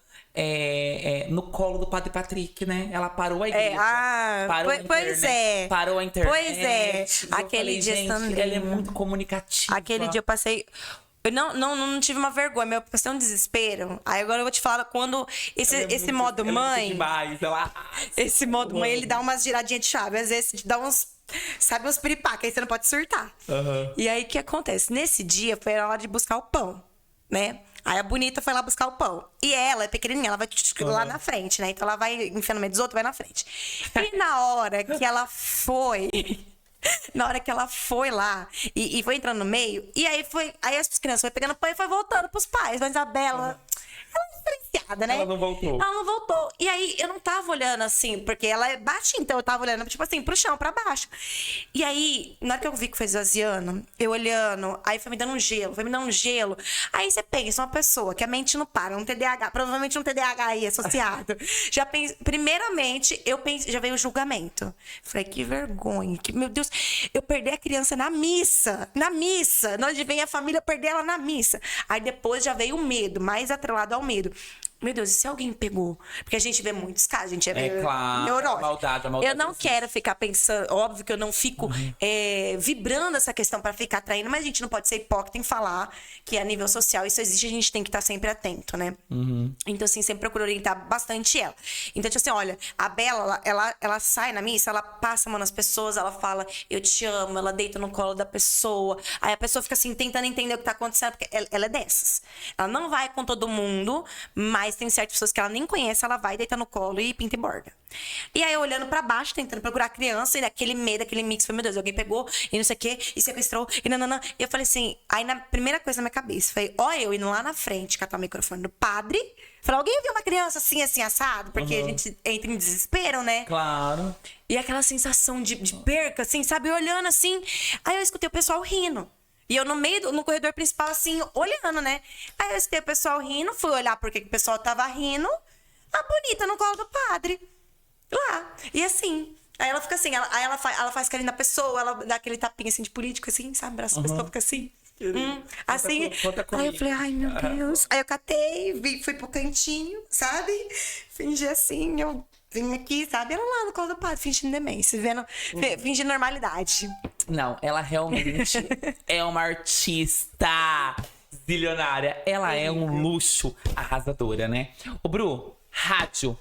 no colo do Padre Patrick, né? Ela parou a igreja. Parou a internet, parou a internet. Pois é. Aquele dia, gente, ela é muito comunicativa. Aquele dia eu passei... Eu não tive uma vergonha, mas eu passei um desespero. Aí agora eu vou te falar, quando esse modo mãe... Demais, esse modo mãe, ele dá umas giradinhas de chave. Às vezes dá uns... Sabe, uns piripá, que aí você não pode surtar. E aí, o que acontece? Nesse dia, foi a hora de buscar o pão, né? Aí a bonita foi lá buscar o pão. E ela é pequenininha, ela vai lá na frente, né? Então ela vai enfiando no meio dos outros, vai na frente. E na hora que ela foi... Na hora que ela foi lá e foi entrando no meio, e aí as crianças foram pegando pão e foi voltando pros pais. Mas a Bela... Ela é diferenciada, né? Ela não voltou. Ela não voltou. E aí, eu não tava olhando assim, porque ela é baixinha, então eu tava olhando, tipo assim, pro chão, pra baixo. E aí, na hora que eu vi que foi esvaziando, eu olhando, aí foi me dando um gelo, Aí você pensa, uma pessoa que a mente não para, um TDAH, provavelmente um TDAH aí associado. Primeiramente, já veio o julgamento. Falei, que vergonha, meu Deus, eu perdi a criança na missa. Nós vem a família perder ela na missa. Aí depois já veio o medo, mais atrelado ao medo. Meu Deus, e se alguém pegou? Porque a gente vê muitos casos, a gente é claro, neurótico. Maldade, eu não quero ficar pensando, óbvio que eu não fico vibrando essa questão para ficar atraindo, mas a gente não pode ser hipócrita em falar que a nível social isso existe, a gente tem que estar sempre atento, né? Então, assim, sempre procuro orientar bastante ela. Então, tipo assim, olha, a Bela, ela sai na missa, ela passa a mão nas pessoas, ela fala, eu te amo, ela deita no colo da pessoa, aí a pessoa fica assim, tentando entender o que tá acontecendo, porque ela é dessas. Ela não vai com todo mundo, mas tem certas pessoas que ela nem conhece, ela vai deitar no colo e pinta e borda. E aí, eu olhando pra baixo, tentando procurar a criança, e aquele medo, aquele mix, foi, meu Deus, alguém pegou, e não sei o quê, e sequestrou, e nananã. E eu falei assim, aí na primeira coisa na minha cabeça, foi, eu indo lá na frente, catar o microfone do padre, falei, alguém viu uma criança assim, assado? Porque a gente entra em desespero, né? Claro. E aquela sensação de perca, assim, sabe? Olhando assim, aí eu escutei o pessoal rindo. E eu no corredor principal, assim, olhando, né? Aí eu escutei o pessoal rindo, fui olhar porque o pessoal tava rindo. A bonita no colo do padre. Lá. E assim. Aí ela fica assim, ela faz carinho na pessoa, ela dá aquele tapinha assim de político, assim, sabe? Abraça a pessoa, fica assim. Assim. Aí eu falei, ai meu Deus. Aí eu catei, fui pro cantinho, sabe? Fingi assim, eu vim aqui, sabe? Ela lá no colo do padre, fingindo demência, fingindo normalidade. Não, ela realmente é uma artista zilionária. Ela é um luxo arrasadora, né? Ô, Bru, rádio.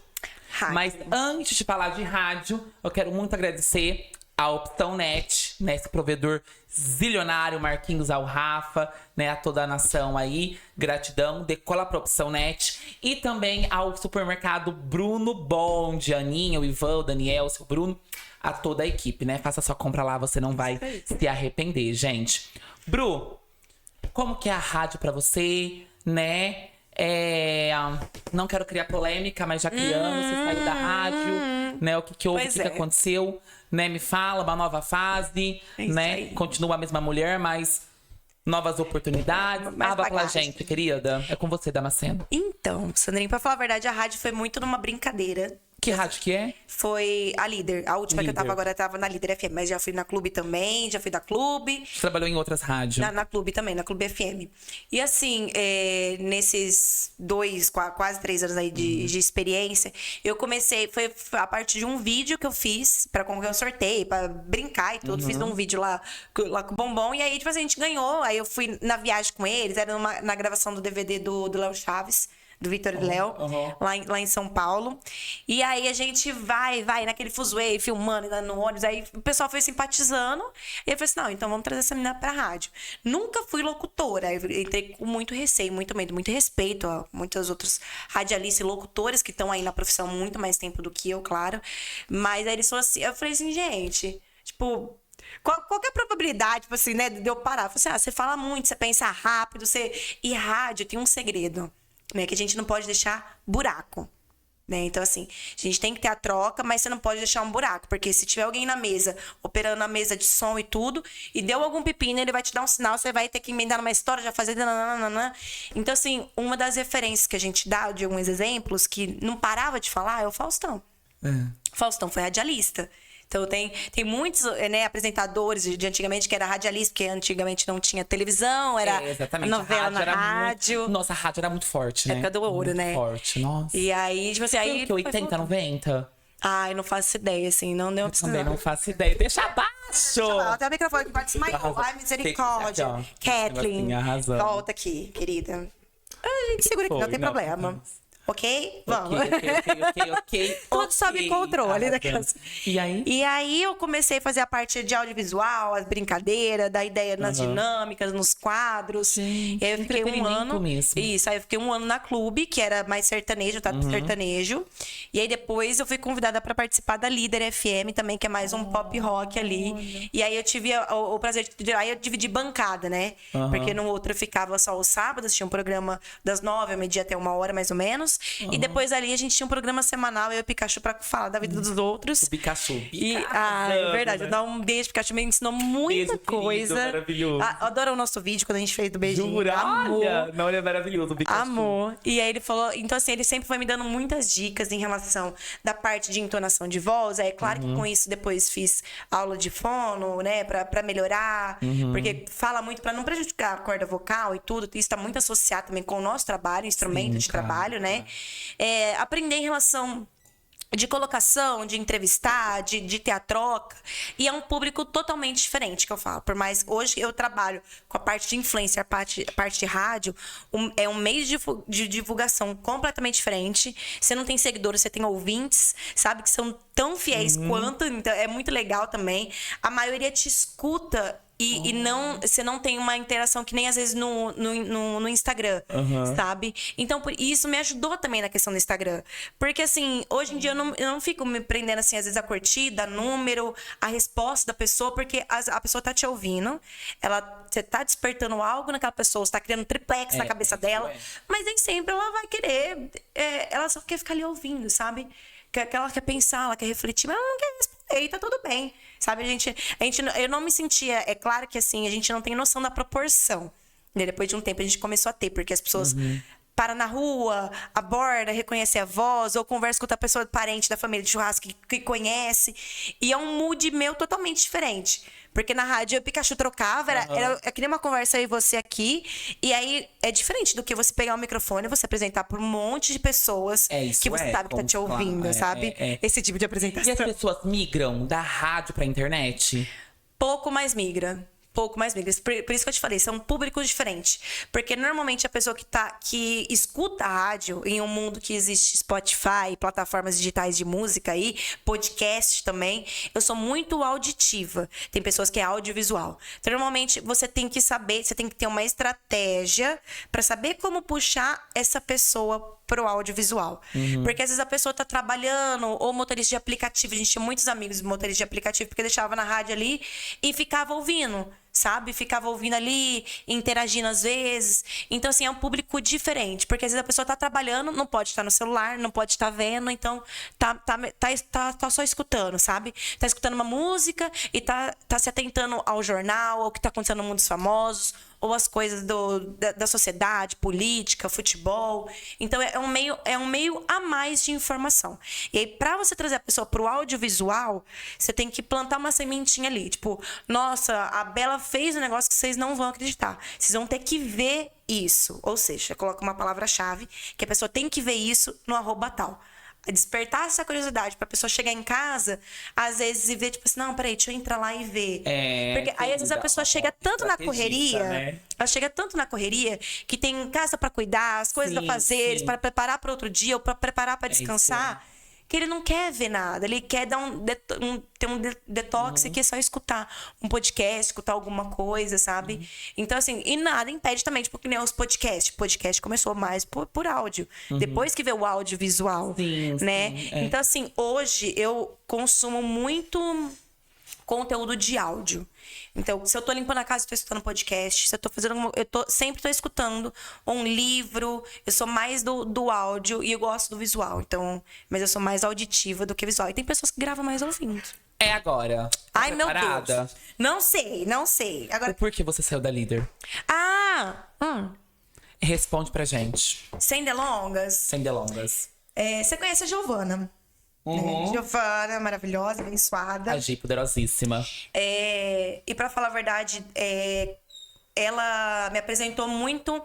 Mas antes de falar de rádio, eu quero muito agradecer a Opção Net, né? Esse provedor zilionário, Marquinhos, ao Rafa, né? A toda a nação aí. Gratidão, decola pra Opção Net. E também ao supermercado Bruno Bond, Aninha, o Ivan, o Daniel, o seu Bruno. A toda a equipe, né? Faça sua compra lá, você não vai se arrepender, gente. Bru, como que é a rádio pra você, né? Não quero criar polêmica, mas já criando, você saiu da rádio, né? O que houve, o que aconteceu, né? Me fala, uma nova fase, né? Continua a mesma mulher, mas Novas oportunidades. Mais Fala pra bagagem. gente, querida. É com você, Damasceno. Então, Sandrinho, pra falar a verdade, a rádio foi muito numa brincadeira. Que rádio que é? Foi a Líder. A última que eu tava Líder. agora, eu tava na Líder FM. Mas já fui na Clube também, já fui da Clube. Você trabalhou em outras rádios. Na Clube também, na Clube FM. E assim, nesses quase 3 anos aí de experiência, eu comecei, foi a partir de um vídeo que eu fiz pra concorrer um sorteio, pra brincar e tudo. Fiz um vídeo lá com o Bombom, e aí, tipo assim, a gente ganhou. Aí eu fui na viagem com eles, era na gravação do DVD do Léo Chaves. Do Vitor e Léo, lá em São Paulo. E aí a gente vai naquele fuzuê, filmando, indo no ônibus. Aí o pessoal foi simpatizando. E eu falei assim, não, então vamos trazer essa menina pra rádio. Nunca fui locutora. Eu entrei com muito receio, muito medo, muito respeito a muitos outros radialistas e locutores que estão aí na profissão muito mais tempo do que eu, claro. Mas aí eles falaram assim, eu falei assim, gente, tipo... Qual que é a probabilidade, tipo assim, né, de eu parar? Eu falei assim, você fala muito, você pensa rápido, E rádio tem um segredo, né, que a gente não pode deixar buraco, né? Então, assim, a gente tem que ter a troca, mas você não pode deixar um buraco, porque se tiver alguém na mesa, operando a mesa de som e tudo, e deu algum pepino, ele vai te dar um sinal, você vai ter que emendar numa história, já fazer... Nananana. Então, assim, uma das referências que a gente dá, de alguns exemplos, que não parava de falar, é o Faustão. Faustão foi radialista. Então, tem muitos, né, apresentadores de antigamente que era radialista, porque antigamente não tinha televisão, era novela na rádio. Nossa, a rádio era muito forte, né? Época do ouro, muito né? forte, nossa. E aí, tipo assim, aí... Que 80, 90? Ai, não faço ideia, assim, não deu pra Também não faço ideia. Deixa abaixo! Até o microfone que pode desmaiar. Ai, misericórdia. Aqui, ó. Kathleen, Arrasando. volta aqui, querida. A gente segura aqui, não tem problema. Ok? Vamos. Ok. Tudo sob controle daquelas. E aí? E aí eu comecei a fazer a parte de audiovisual, as brincadeiras, da ideia nas dinâmicas, nos quadros. Sim, E aí eu fiquei um ano. mesmo. Isso, aí eu fiquei um ano na Clube, que era mais sertanejo, tá? Sertanejo. E aí depois eu fui convidada para participar da Líder FM também, que é mais um pop rock ali. E aí eu tive o prazer de. Aí eu dividi bancada, né? Porque no outro eu ficava só os sábados, tinha um programa das 9 ao meio-dia até 1 hora, mais ou menos. E depois ali a gente tinha um programa semanal, eu e o Pikachu, pra falar da vida dos outros. O Pikachu. É verdade, eu dar um beijo, Pikachu me ensinou muita Beijo, coisa. querido, maravilhoso. Adoro o nosso vídeo quando a gente fez do beijinho. Jura? Amor. Olha, não, ele é maravilhoso, o Pikachu. Amor. E aí ele falou, então assim, ele sempre foi me dando muitas dicas em relação da parte de entonação de voz. Aí, claro que com isso depois fiz aula de fono, né, pra melhorar. Porque fala muito pra não prejudicar a corda vocal e tudo. Isso tá muito associado também com o nosso trabalho, instrumento de trabalho, né? Aprender em relação de colocação, de entrevistar, de ter a troca. E é um público totalmente diferente que eu falo. Por mais hoje eu trabalho com a parte de influencer, a parte de rádio, é um meio de divulgação completamente diferente. Você não tem seguidores, você tem ouvintes, sabe? Que são tão fiéis quanto. Então é muito legal também. A maioria te escuta. E não, você não tem uma interação que nem às vezes no Instagram, sabe? Então, isso me ajudou também na questão do Instagram. Porque, assim, hoje em dia eu não fico me prendendo, assim, às vezes a curtida, número, a resposta da pessoa, porque a pessoa tá te ouvindo, você tá despertando algo naquela pessoa, você tá criando um triplex na cabeça dela, mas nem sempre ela vai querer, ela só quer ficar ali ouvindo, sabe? Que ela quer pensar, ela quer refletir, mas ela não quer responder, e tá tudo bem. Sabe, eu não me sentia... É claro que, assim, a gente não tem noção da proporção. Né? Depois de um tempo, a gente começou a ter. Porque as pessoas param na rua, aborda, reconhece a voz, ou conversa com outra pessoa, parente da família de churrasco que conhece. E é um mood meu totalmente diferente. Porque na rádio, o Pikachu trocava, era que nem uma conversa eu e você aqui. E aí, é diferente do que você pegar o microfone e você apresentar para um monte de pessoas que você sabe que tá te ouvindo, sabe? Esse tipo de apresentação. E as pessoas migram da rádio pra internet? Pouco mais migra. Por isso que eu te falei, são públicos diferentes. Porque normalmente a pessoa que escuta a rádio em um mundo que existe Spotify, plataformas digitais de música aí, podcast também, eu sou muito auditiva. Tem pessoas que é audiovisual. Então, normalmente você tem que saber, você tem que ter uma estratégia para saber como puxar essa pessoa pro audiovisual. Porque às vezes a pessoa tá trabalhando, ou motorista de aplicativo. A gente tinha muitos amigos motoristas de aplicativo, porque deixava na rádio ali e ficava ouvindo. sabe? Ficava ouvindo ali, interagindo às vezes. Então, assim, é um público diferente. Porque às vezes a pessoa tá trabalhando, não pode estar no celular, não pode estar vendo, então tá só escutando, sabe? Tá escutando uma música e tá se atentando ao jornal, ao que tá acontecendo no mundo dos famosos, ou as coisas da sociedade, política, futebol. Então, é um meio a mais de informação. E aí, para você trazer a pessoa pro audiovisual, você tem que plantar uma sementinha ali. Tipo, nossa, a Bela fez um negócio que vocês não vão acreditar. Vocês vão ter que ver isso. Ou seja, coloca uma palavra-chave que a pessoa tem que ver isso no @tal. Despertar essa curiosidade pra pessoa chegar em casa, às vezes, e ver, tipo assim, não, peraí, deixa eu entrar lá e ver. Porque aí, às vezes, a pessoa chega tanto na correria, né? ela chega tanto na correria, que tem casa pra cuidar, as coisas pra fazer, para preparar para outro dia, ou pra preparar pra descansar, que ele não quer ver nada. Ele quer dar ter um detox e quer só escutar um podcast, escutar alguma coisa, sabe? Então, assim, e nada impede também, tipo, que nem os podcasts. O podcast começou mais por áudio. Depois que veio o audiovisual, né? Então, assim, hoje eu consumo muito conteúdo de áudio. Então, se eu tô limpando a casa, eu tô escutando podcast. Se eu tô fazendo sempre tô escutando um livro. Eu sou mais do áudio e eu gosto do visual. Então, mas eu sou mais auditiva do que visual. E tem pessoas que gravam mais ouvindo. É agora. Tá Ai, preparada? meu Deus. Não sei. Agora... Por que você saiu da Líder? Responde pra gente. Sem delongas. Sem delongas. Você conhece a Giovana? Né? Giovana, maravilhosa, abençoada. A Gi, poderosíssima. E pra falar a verdade, ela me apresentou muito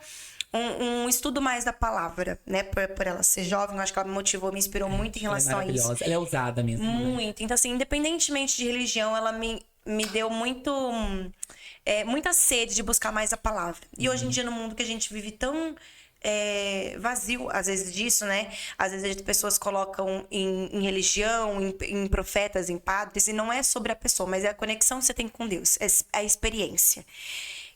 um estudo mais da palavra, né? Por ela ser jovem, eu acho que ela me motivou, me inspirou muito em relação a isso. Ela é ousada mesmo. Muito. Né? Então, assim, independentemente de religião, ela me deu muita sede de buscar mais a palavra. E hoje em dia, no mundo que a gente vive tão vazio, às vezes, disso, né? Às vezes as pessoas colocam em religião, em profetas, em padres, e não é sobre a pessoa, mas é a conexão que você tem com Deus, é a experiência.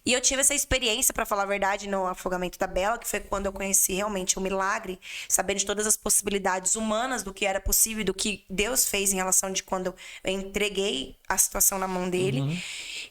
E eu tive essa experiência, pra falar a verdade, no afogamento da Bela, que foi quando eu conheci realmente o milagre, sabendo de todas as possibilidades humanas do que era possível e do que Deus fez em relação de quando eu entreguei a situação na mão dele.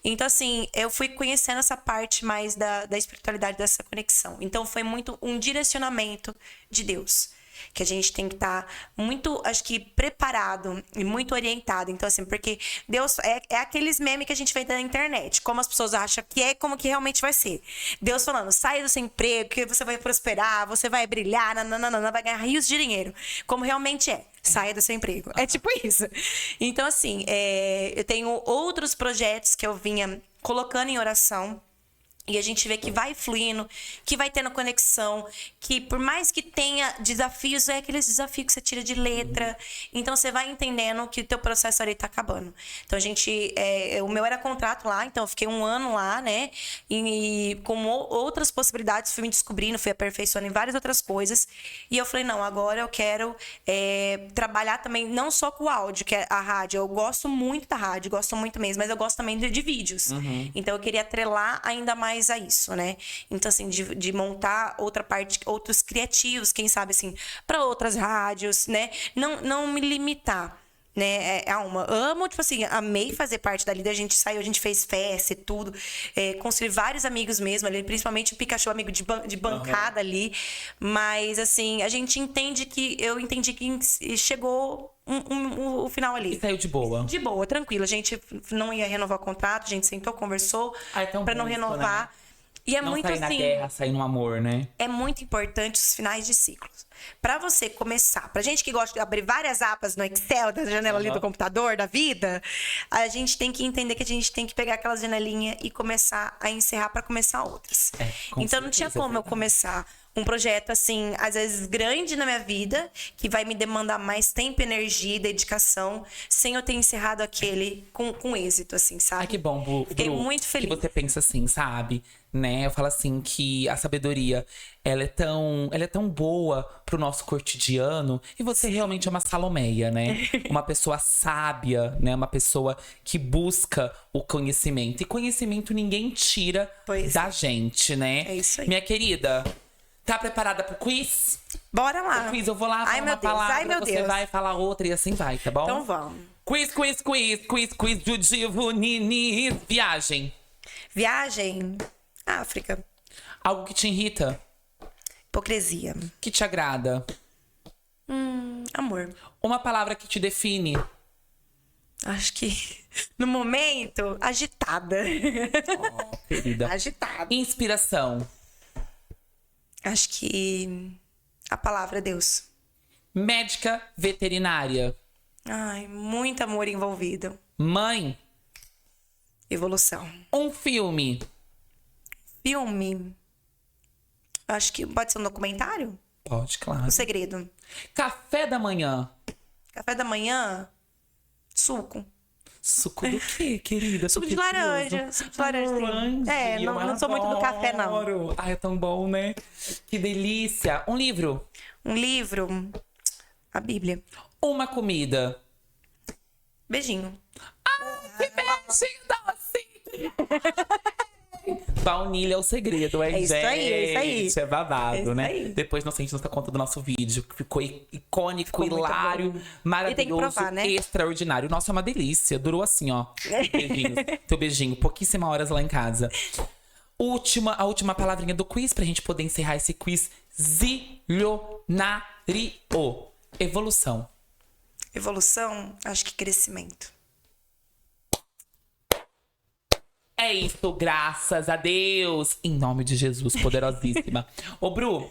Então, assim, eu fui conhecendo essa parte mais da espiritualidade, dessa conexão. Então, foi muito um direcionamento de Deus. Que a gente tem que estar muito, acho que, preparado e muito orientado. Então, assim, porque Deus é aqueles memes que a gente vê na internet. Como as pessoas acham que é, como que realmente vai ser. Deus falando, sai do seu emprego, que você vai prosperar, você vai brilhar, nananana, vai ganhar rios de dinheiro. Como realmente é. Saia do seu emprego. É tipo isso. Então, assim, eu tenho outros projetos que eu vinha colocando em oração. E a gente vê que vai fluindo, que vai tendo conexão, que por mais que tenha desafios, é aqueles desafios que você tira de letra. Então, você vai entendendo que o teu processo ali tá acabando. Então, o meu era contrato lá, então eu fiquei 1 ano lá, né? E com outras possibilidades, fui me descobrindo, fui aperfeiçoando em várias outras coisas. E eu falei, não, agora eu quero trabalhar também, não só com o áudio, que é a rádio. Eu gosto muito da rádio, gosto muito mesmo, mas eu gosto também de vídeos. Então, eu queria atrelar ainda mais a isso, né? Então, assim, de montar outra parte, outros criativos, quem sabe, assim, para outras rádios, né? Não me limitar, né? Amo, tipo assim, amei fazer parte dali, a gente saiu, a gente fez festa e tudo, construí vários amigos mesmo ali, principalmente o Pikachu, amigo de bancada ali, mas, assim, eu entendi que chegou o final ali. E saiu de boa. De boa, tranquilo. A gente não ia renovar o contrato, a gente sentou, conversou pra não renovar. Né? E não muito sair na guerra, sair no amor, né? É muito importante os finais de ciclos. Pra você começar, pra gente que gosta de abrir várias abas no Excel, da janela ali do computador, da vida, a gente tem que entender que a gente tem que pegar aquelas janelinhas e começar a encerrar pra começar outras. Então não tinha como eu começar um projeto, assim, às vezes grande na minha vida, que vai me demandar mais tempo, energia e dedicação, sem eu ter encerrado aquele com êxito, assim, sabe? Ai, que bom, Bru. Fiquei muito feliz. Que você pensa assim, sabe? Né? Eu falo assim que a sabedoria, ela é tão boa pro nosso cotidiano. E você realmente é uma Salomeia, né? Uma pessoa sábia, né? Uma pessoa que busca o conhecimento. E conhecimento ninguém tira da gente, né? É isso aí. Minha querida, tá preparada pro quiz? Bora lá. O quiz, eu vou lá falar uma palavra, você vai falar outra e assim vai, tá bom? Então vamos. Quiz do Divo Nini. Viagem. Viagem, África. Algo que te irrita, Hipocrisia. que te agrada. Amor. Uma palavra que te define. Acho que no momento, agitada. Querida. Agitada. Inspiração. Acho que a palavra é Deus. Médica veterinária. Ai, muito amor envolvido. Mãe. Evolução. Um filme. Filme. Acho que pode ser um documentário? Pode, claro. O Segredo. Café da manhã. Café da manhã, suco. Suco do quê, querida? Suco Tô de curiosa. laranja. Suco de laranja. sim. É, eu não sou muito do café, não. adoro. Ai, é tão bom, né? Que delícia. Um livro. Um livro, a Bíblia. Uma comida. Beijinho. Que beijinho doce! Baunilha é o segredo, hein, É isso gente? aí, é isso aí. É babado, É isso né? aí. Depois nós a gente nos dá conta do nosso vídeo, que ficou icônico, Ficou muito hilário, bom. maravilhoso, E tem que provar, né? extraordinário. Nossa, é uma delícia. Durou assim, ó. Beijinhos. Teu beijinho. Pouquíssimas horas lá em casa. A última palavrinha do quiz, pra gente poder encerrar esse quiz zilionário. Evolução. Evolução, acho que crescimento. É isso, graças a Deus. Em nome de Jesus, poderosíssima. Ô, Bru,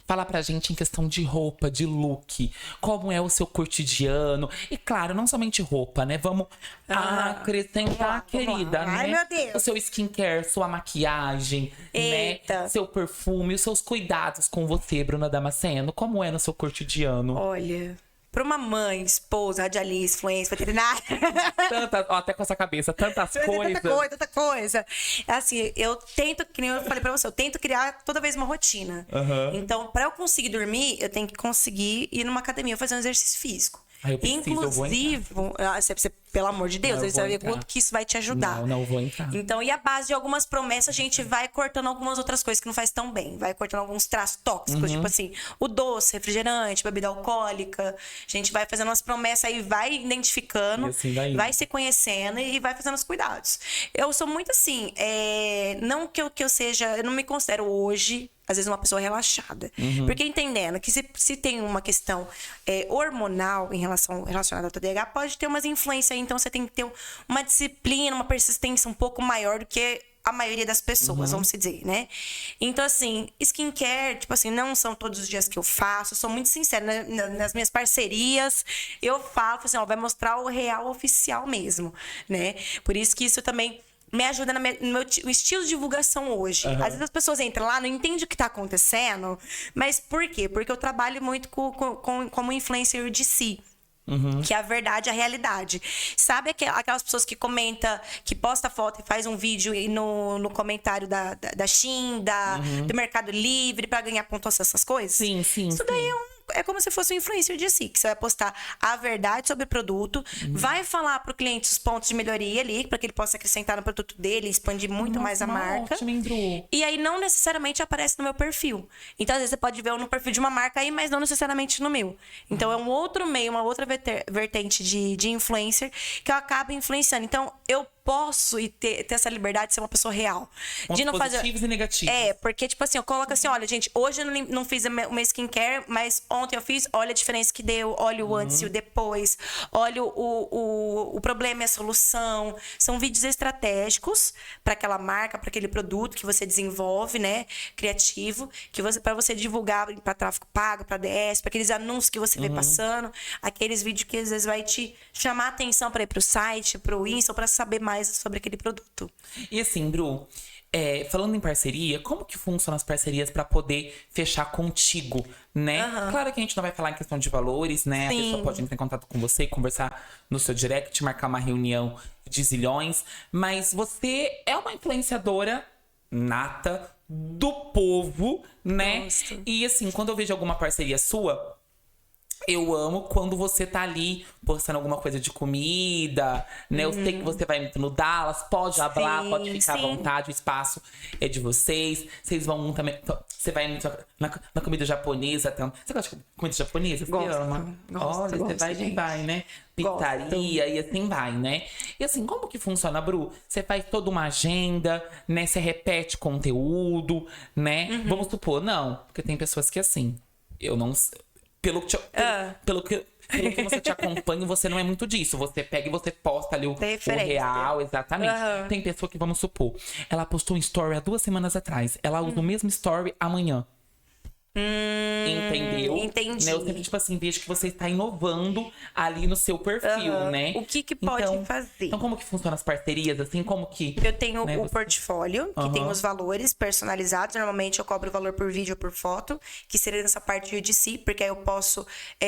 fala pra gente em questão de roupa, de look. Como é o seu cotidiano? E claro, não somente roupa, né? Vamos acrescentar, vamos lá. querida, Ai, né? meu Deus. O seu skincare, sua maquiagem, Eita. né? Seu perfume, os seus cuidados com você, Bruna Damasceno. Como é no seu cotidiano? Olha, para uma mãe, esposa, radialista, influencer, veterinária. Tantas, ó, até com essa cabeça, tantas coisas. Tanta coisa. Assim, eu tento, que nem eu falei pra você, eu tento criar toda vez uma rotina. Então, pra eu conseguir dormir, eu tenho que conseguir ir numa academia fazer um exercício físico. Ah, eu preciso, eu vou Inclusive, pelo amor de Deus, Não, eu você vai vou ver entrar. quanto que isso vai te ajudar. Não vou entrar. Então, e a base de algumas promessas, a gente vai cortando algumas outras coisas que não faz tão bem. Vai cortando alguns traços tóxicos, tipo assim, o doce, refrigerante, bebida alcoólica. A gente vai fazendo umas promessas aí, vai identificando, E assim vai indo. vai se conhecendo e vai fazendo os cuidados. Eu sou muito assim, não que eu seja, eu não me considero hoje, às vezes, uma pessoa relaxada. Porque entendendo que se tem uma questão hormonal relacionada ao TDAH, pode ter umas influências aí, então você tem que ter uma disciplina, uma persistência um pouco maior do que a maioria das pessoas, vamos se dizer, né? Então, assim, skincare, tipo assim, não são todos os dias que eu faço, eu sou muito sincera, nas minhas parcerias, eu falo, assim, ó, vai mostrar o real oficial mesmo, né? Por isso que isso também me ajuda no meu estilo de divulgação hoje. Às vezes as pessoas entram lá, não entendem o que tá acontecendo, mas por quê? Porque eu trabalho muito como influencer de si. Que é a verdade, a realidade. Sabe aquelas pessoas que comenta, que posta foto e faz um vídeo e no comentário da Shein, do Mercado Livre pra ganhar pontuação, essas coisas? Sim. Isso daí é como se fosse um influencer de si, que você vai postar a verdade sobre o produto, vai falar pro cliente os pontos de melhoria ali, para que ele possa acrescentar no produto dele, expandir muito mais a marca. Ótimo, Bru. E aí não necessariamente aparece no meu perfil. Então, às vezes, você pode ver no perfil de uma marca aí, mas não necessariamente no meu. Então, é um outro meio, uma outra vertente de influencer que eu acabo influenciando. Então, eu posso ter essa liberdade de ser uma pessoa real. Pontos De não fazer. positivos e negativos. Porque, tipo assim, eu coloco assim, olha, gente, hoje eu não fiz o meu skincare, mas ontem eu fiz, olha a diferença que deu, olha o antes e o depois, olha o problema e a solução. São vídeos estratégicos para aquela marca, para aquele produto que você desenvolve, né? Criativo, para você divulgar para tráfego pago, para DS, para aqueles anúncios que você vê passando, aqueles vídeos que às vezes vai te chamar a atenção para ir pro site, pro Insta, para saber mais sobre aquele produto. E assim, Bru, falando em parceria, como que funcionam as parcerias pra poder fechar contigo, né? Claro que a gente não vai falar em questão de valores, né? Sim. A pessoa pode entrar em contato com você, conversar no seu direct, marcar uma reunião de zilhões, mas você é uma influenciadora nata do povo, né? Gosto. E assim, quando eu vejo alguma parceria sua, Eu amo quando você tá ali postando alguma coisa de comida, né? Eu sei que você vai muito no Dallas, pode falar, pode ficar à vontade, o espaço é de vocês. Vocês vão também. Você vai muito na comida japonesa. Você gosta de comida japonesa? Você ama? Olha, você vai e vai, né? Pizzaria e assim vai, né? E assim, como que funciona, Bru? Você faz toda uma agenda, né? Você repete conteúdo, né? Vamos supor, não, porque tem pessoas que assim, eu não. Pelo que você te acompanha, você não é muito disso. Você pega e você posta ali o real, exatamente. Tem pessoa que, vamos supor, ela postou um story há 2 semanas atrás. Ela usa o mesmo story amanhã. Entendeu? Entendi. Né? Eu sempre, tipo assim, vejo que você está inovando ali no seu perfil, né? O que pode fazer? Então, como que funcionam as parcerias, assim? Como que... Eu tenho o portfólio, que tem os valores personalizados. Normalmente, eu cobro o valor por vídeo ou por foto, que seria nessa parte de UGC, porque aí eu posso...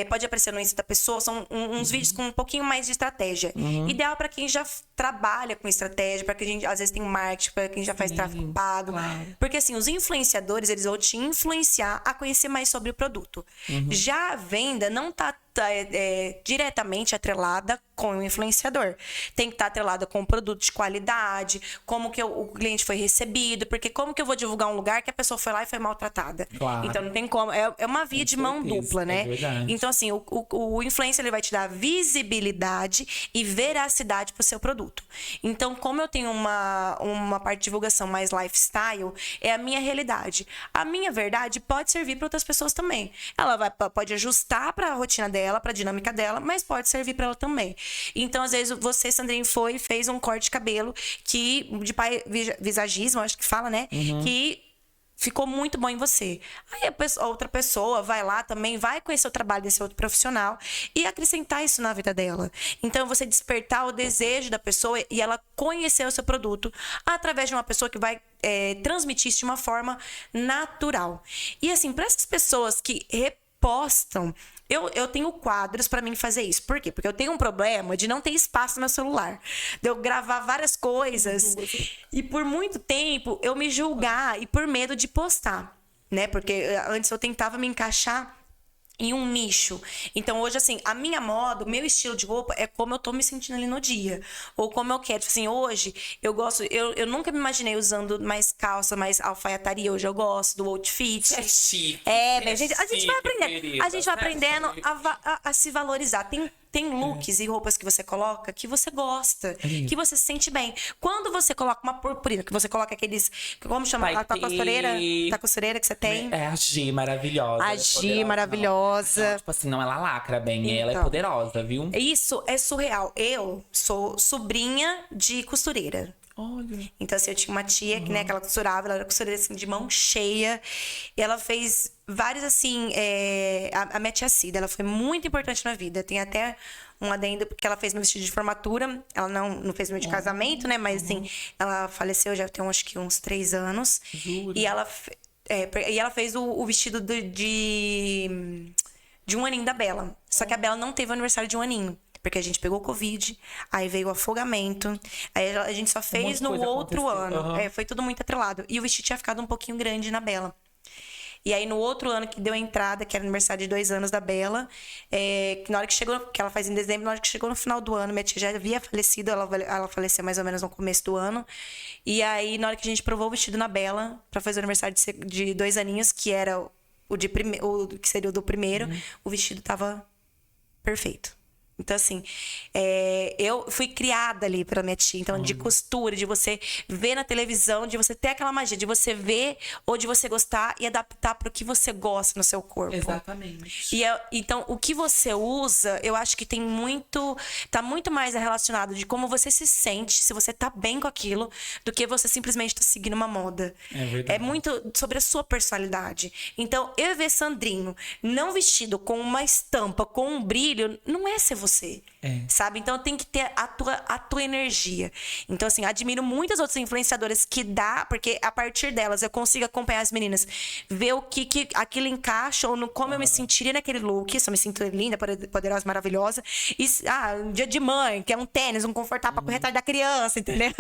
pode aparecer no Insta da pessoa, são uns vídeos com um pouquinho mais de estratégia. Ideal para quem já trabalha com estratégia, para quem às vezes tem marketing, para quem já faz tráfego pago. Porque, assim, os influenciadores, eles vão te influenciar a conhecer mais sobre o produto. Já a venda não tá diretamente atrelada com o influenciador. Tem que estar atrelada com o produto de qualidade, como que o cliente foi recebido, porque como que eu vou divulgar um lugar que a pessoa foi lá e foi maltratada? Então não tem como. É uma via de mão dupla, né? Então, assim, o influencer ele vai te dar visibilidade e veracidade pro seu produto. Então, como eu tenho uma parte de divulgação mais lifestyle, é a minha realidade. A minha verdade pode servir para outras pessoas também. Ela pode ajustar para a rotina dela, para a dinâmica dela, mas pode servir para ela também. Então, às vezes, você, Sandrine, foi e fez um corte de cabelo de visagismo, acho que fala, né? Que ficou muito bom em você. Aí a outra pessoa vai lá também, vai conhecer o trabalho desse outro profissional e acrescentar isso na vida dela. Então, você despertar o desejo da pessoa e ela conhecer o seu produto através de uma pessoa que vai transmitir isso de uma forma natural. E assim, para essas pessoas que repostam, eu tenho quadros pra mim fazer isso. Por quê? Porque eu tenho um problema de não ter espaço no meu celular. De eu gravar várias coisas e por muito tempo eu me julgar e por medo de postar, né? Porque antes eu tentava me encaixar em um nicho. Então, hoje, assim, a minha moda, o meu estilo de roupa é como eu tô me sentindo ali no dia. Ou como eu quero. Assim, hoje, eu gosto... Eu nunca me imaginei usando mais calça, mais alfaiataria. Hoje eu gosto do outfit. É chique. A gente vai aprendendo. Querida, a gente vai aprendendo a se valorizar. Tem looks e roupas que você coloca que você gosta, que você se sente bem. Quando você coloca uma purpurina, que você coloca aqueles... Como chama? A tua costureira? A costureira que você tem? É a Gi maravilhosa. A Gi maravilhosa. Não, tipo assim, não, ela lacra bem. Então, ela é poderosa, viu? Isso é surreal. Eu sou sobrinha de costureira. Olha. Então, assim, eu tinha uma tia que, né, que ela costurava, ela era costureira, assim, de mão cheia. E ela fez vários, assim... A minha tia Cida, ela foi muito importante na vida. Tem até um adendo, porque ela fez meu vestido de formatura. Ela não fez meu de casamento, né? Mas, assim, ela faleceu já tem, acho que, uns 3 anos. Jura? E ela fez o vestido de um aninho da Bela. Só que a Bela não teve o aniversário de um aninho. Porque a gente pegou Covid, aí veio o afogamento, aí a gente só fez no outro ano. Foi tudo muito atrelado. E o vestido tinha ficado um pouquinho grande na Bela. E aí, no outro ano que deu a entrada, que era o aniversário de 2 anos da Bela, que na hora que chegou, que ela faz em dezembro, na hora que chegou no final do ano, minha tia já havia falecido, ela faleceu mais ou menos no começo do ano. E aí, na hora que a gente provou o vestido na Bela, pra fazer o aniversário de 2 aninhos, que era que seria o do primeiro, o vestido tava perfeito. Então, assim, eu fui criada ali pela minha tia. Então, de costura, de você ver na televisão, de você ter aquela magia, de você ver ou de você gostar e adaptar para o que você gosta no seu corpo. Exatamente. Então, o que você usa, eu acho que tá muito mais relacionado de como você se sente, se você tá bem com aquilo, do que você simplesmente tá seguindo uma moda. É verdade. É muito sobre a sua personalidade. Então, eu ver Sandrinho não vestido com uma estampa, com um brilho, não é ser você. você. É. Sabe? Então tem que ter a tua energia. Então, assim, admiro muitas outras influenciadoras que dá, porque a partir delas eu consigo acompanhar as meninas, ver o que aquilo encaixa, ou no, como eu me sentiria naquele look, se eu me sinto linda, poderosa, maravilhosa. E, um dia de mãe, que é um tênis, um confortável pra correr atrás da criança, entendeu?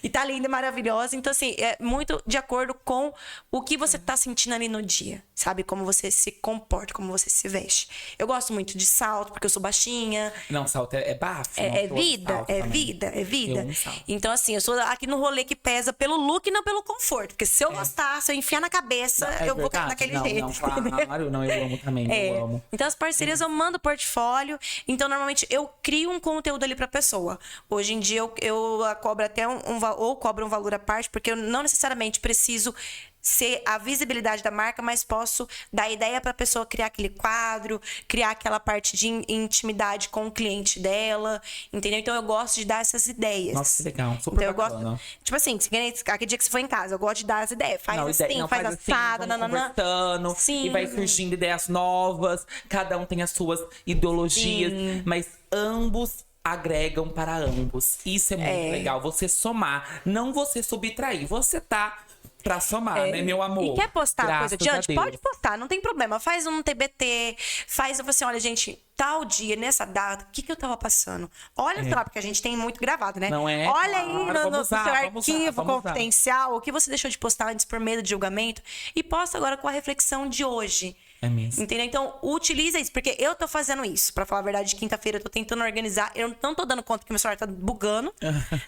E tá linda e maravilhosa. Então, assim, é muito de acordo com o que você tá sentindo ali no dia, sabe? Como você se comporta, como você se veste. Eu gosto muito de salto, porque eu sou baixinha. Não, salto é bafo. É vida, é vida, é vida. Eu amo salto. Então, assim, eu sou aqui no rolê que pesa pelo look e não pelo conforto. Porque se eu gostar, se eu enfiar na cabeça, eu vou ficar daquele jeito. Claro, não, eu amo também, eu amo. Então, as parcerias eu mando portfólio. Então, normalmente, eu crio um conteúdo ali pra pessoa. Hoje em dia, eu cobro até ou cobro um valor à parte, porque eu não necessariamente preciso ser a visibilidade da marca, mas posso dar ideia para a pessoa criar aquele quadro, criar aquela parte de intimidade com o cliente dela, entendeu? Então eu gosto de dar essas ideias. Nossa, que legal, super então, eu bacana. gosto, tipo assim, aquele dia que você for em casa, eu gosto de dar as ideias. Faz Não, assim, não, faz assado, vamos nananã. conversando, Sim. e vai surgindo ideias novas, cada um tem as suas ideologias, Sim. mas ambos agregam para ambos. Isso é muito legal, você somar, não você subtrair, você tá pra somar, né, meu amor? E quer postar Graças coisa adiante? a Deus. Pode postar, não tem problema. Faz um TBT, faz assim, olha, gente, tal dia, nessa data, o que eu tava passando? Olha lá, porque a gente tem muito gravado, né? Não é? Olha Claro, aí no vamos seu usar, arquivo vamos usar. confidencial, o que você deixou de postar antes por medo de julgamento, e posta agora com a reflexão de hoje. É mesmo. Entendeu? Então, utiliza isso, porque eu tô fazendo isso. Pra falar a verdade, de quinta-feira eu tô tentando organizar. Eu não tô dando conta que meu celular tá bugando.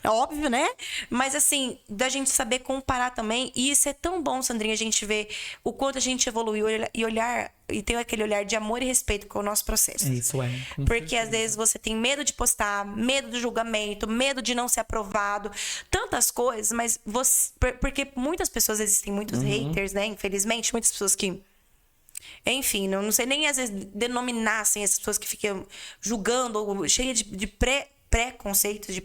É óbvio, né? Mas, assim, da gente saber comparar também. E isso é tão bom, Sandrinha, a gente ver o quanto a gente evoluiu e olhar... E ter aquele olhar de amor e respeito com o nosso processo. Isso é. Porque, às vezes, você tem medo de postar, medo do julgamento, medo de não ser aprovado. Tantas coisas, mas você... Porque muitas pessoas, existem muitos haters, né? Infelizmente, muitas pessoas que... Enfim, não sei nem às vezes denominar assim, essas pessoas que ficam julgando, ou cheias de preconceitos,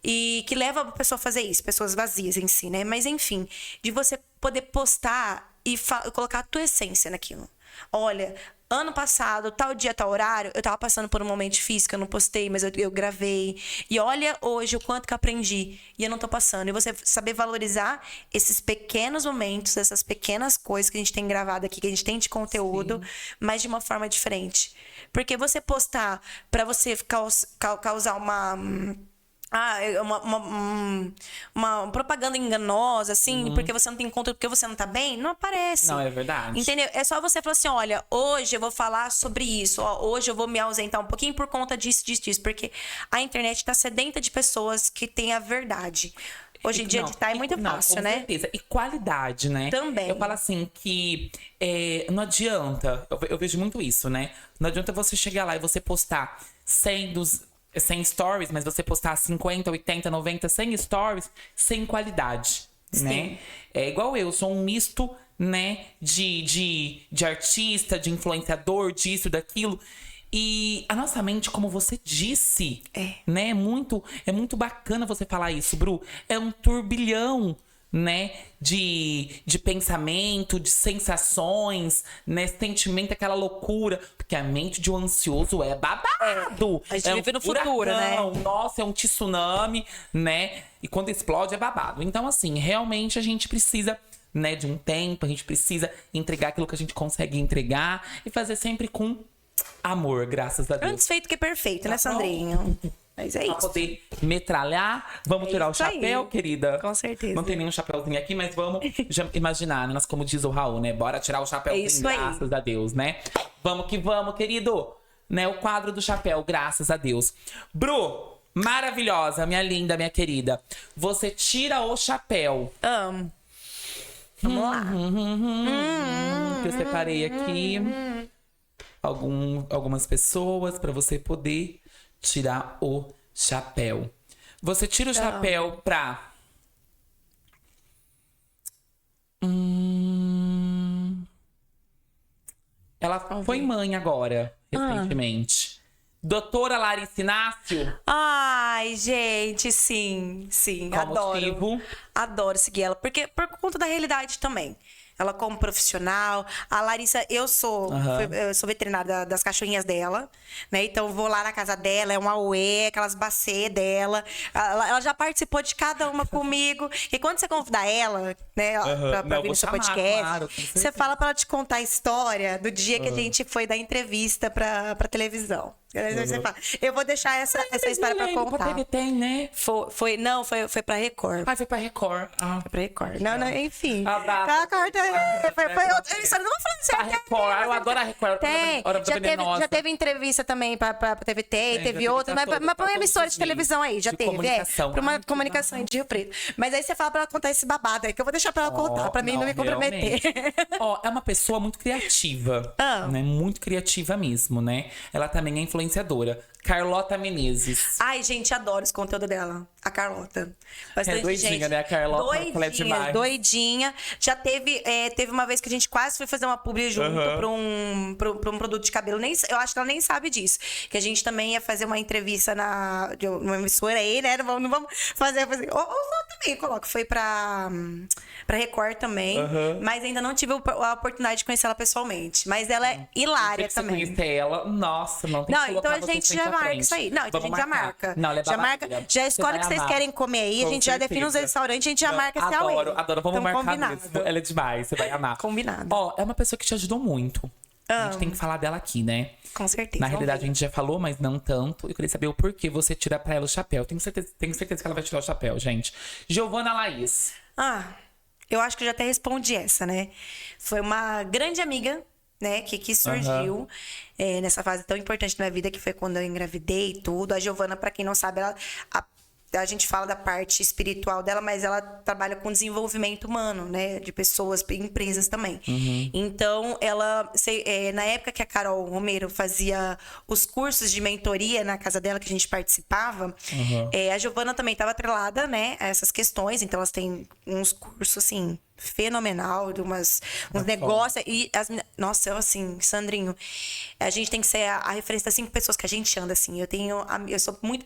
e que leva a pessoa a fazer isso, pessoas vazias em si, né? Mas enfim, de você poder postar e colocar a tua essência naquilo. Olha, ano passado, tal dia, tal horário, eu tava passando por um momento difícil que eu não postei, mas eu gravei. E olha hoje o quanto que eu aprendi e eu não tô passando. E você saber valorizar esses pequenos momentos, essas pequenas coisas que a gente tem gravado aqui, que a gente tem de conteúdo, mas de uma forma diferente. Porque você postar pra você causar uma propaganda enganosa, assim, porque você não tem conteúdo, porque você não tá bem, não aparece. Não, é verdade. Entendeu? É só você falar assim, olha, hoje eu vou falar sobre isso, ó, hoje eu vou me ausentar um pouquinho por conta disso, porque a internet tá sedenta de pessoas que têm a verdade. Hoje em dia editar é muito fácil, né? Com certeza. E qualidade, né? Também. Eu falo assim que não adianta, eu vejo muito isso, né? Não adianta você chegar lá e você postar 100 stories, mas você postar 50, 80, 90, 100 stories sem qualidade, né? É igual eu sou um misto, né, de artista, de influenciador, disso, daquilo. E a nossa mente, como você disse, né, é muito bacana você falar isso, Bru. É um turbilhão, né, de pensamento, de sensações, né, sentimento, aquela loucura. Porque a mente de um ansioso é babado. A gente vive no futuro, né? Nossa, é um tsunami, né? E quando explode é babado. Então, assim, realmente a gente precisa, né, de um tempo, a gente precisa entregar aquilo que a gente consegue entregar e fazer sempre com amor, graças a Deus. Antes feito que perfeito, né, Sandrinha? Mas é Pra isso. poder metralhar. Vamos tirar o chapéu, aí. querida? Com certeza. Não tem nenhum chapéuzinho aqui, mas vamos já imaginar, né? Mas como diz o Raul, né? Bora tirar o chapéuzinho, isso aí. graças a Deus, né? Vamos que vamos, querido. Né? O quadro do chapéu, graças a Deus. Bru, maravilhosa, minha linda, minha querida. Você tira o chapéu. Amo. Vamos lá. Que eu separei aqui algumas pessoas pra você poder tirar o chapéu. Você tira o chapéu pra... Ela foi mãe agora, recentemente. Doutora Larissa Inácio. Ai, gente, sim. Qual Adoro. motivo? Adoro seguir ela. Porque por conta da realidade também. ela como profissional. A Larissa, eu sou veterinária das cachorrinhas dela, né? Então eu vou lá na casa dela, é um auê, aquelas bacê dela. Ela já participou de cada uma comigo. E quando você convidar ela, né, pra vir no seu podcast, claro, você fala pra ela te contar a história do dia que a gente foi dar entrevista pra televisão. Você fala, eu vou deixar essa história pra contar. Tem, né? Foi pra Record. Foi pra Record. Foi pra Record. Não, enfim. Tá. Foi outra história. Não vou falar disso. A Record. Eu adoro a Record. Tem. Já teve entrevista também pra TVT, teve outra. Mas pra uma emissora de televisão aí, já teve. Comunicação. Pra uma comunicação de Rio Preto. Mas aí você fala pra ela contar esse babado aí, que eu vou deixar pra ela contar, pra mim não me comprometer. É uma pessoa muito criativa. Né? Muito criativa mesmo, né? Ela também é influenciadora. Carlota Menezes. Ai, gente, adoro esse conteúdo dela. A Carlota. Bastante doidinha, gente. né? A Carlota, ela é demais. Doidinha. Já teve uma vez que a gente quase foi fazer uma publi junto pra um produto de cabelo. Eu acho que ela nem sabe disso. Que a gente também ia fazer uma entrevista de uma emissora aí, né? Não vamos fazer. Ou também, coloco. Foi pra Record também. Mas ainda não tive a oportunidade de conhecer ela pessoalmente. Mas ela é hilária também. Você conhecer ela, nossa, não tem que então a gente já marca isso aí. Não, então a gente já marca. Não, ela é babadeira. Já escolhe o que vocês querem comer aí, a gente já define os restaurantes, a gente já marca esse auê. Adoro, vamos marcar combinado. mesmo. Ela é demais, você vai amar. Combinado. É uma pessoa que te ajudou muito. A gente tem que falar dela aqui, né? Com certeza. Na realidade, a gente já falou, mas não tanto. Eu queria saber o porquê você tira pra ela o chapéu. Tenho certeza que ela vai tirar o chapéu, gente. Giovana Laís. Eu acho que eu já até respondi essa, né? Foi uma grande amiga, né, que surgiu nessa fase tão importante da minha vida, que foi quando eu engravidei e tudo. A Giovana, pra quem não sabe, a gente fala da parte espiritual dela, mas ela trabalha com desenvolvimento humano, né? De pessoas, empresas também. Então, na época que a Carol Romero fazia os cursos de mentoria na casa dela, que a gente participava, a Giovana também estava atrelada, né, a essas questões. Então, elas têm uns cursos, assim, fenomenal, de uns negócios. E nossa, eu assim, Sandrinho, a gente tem que ser a referência das 5 pessoas que a gente anda, assim. Eu sou muito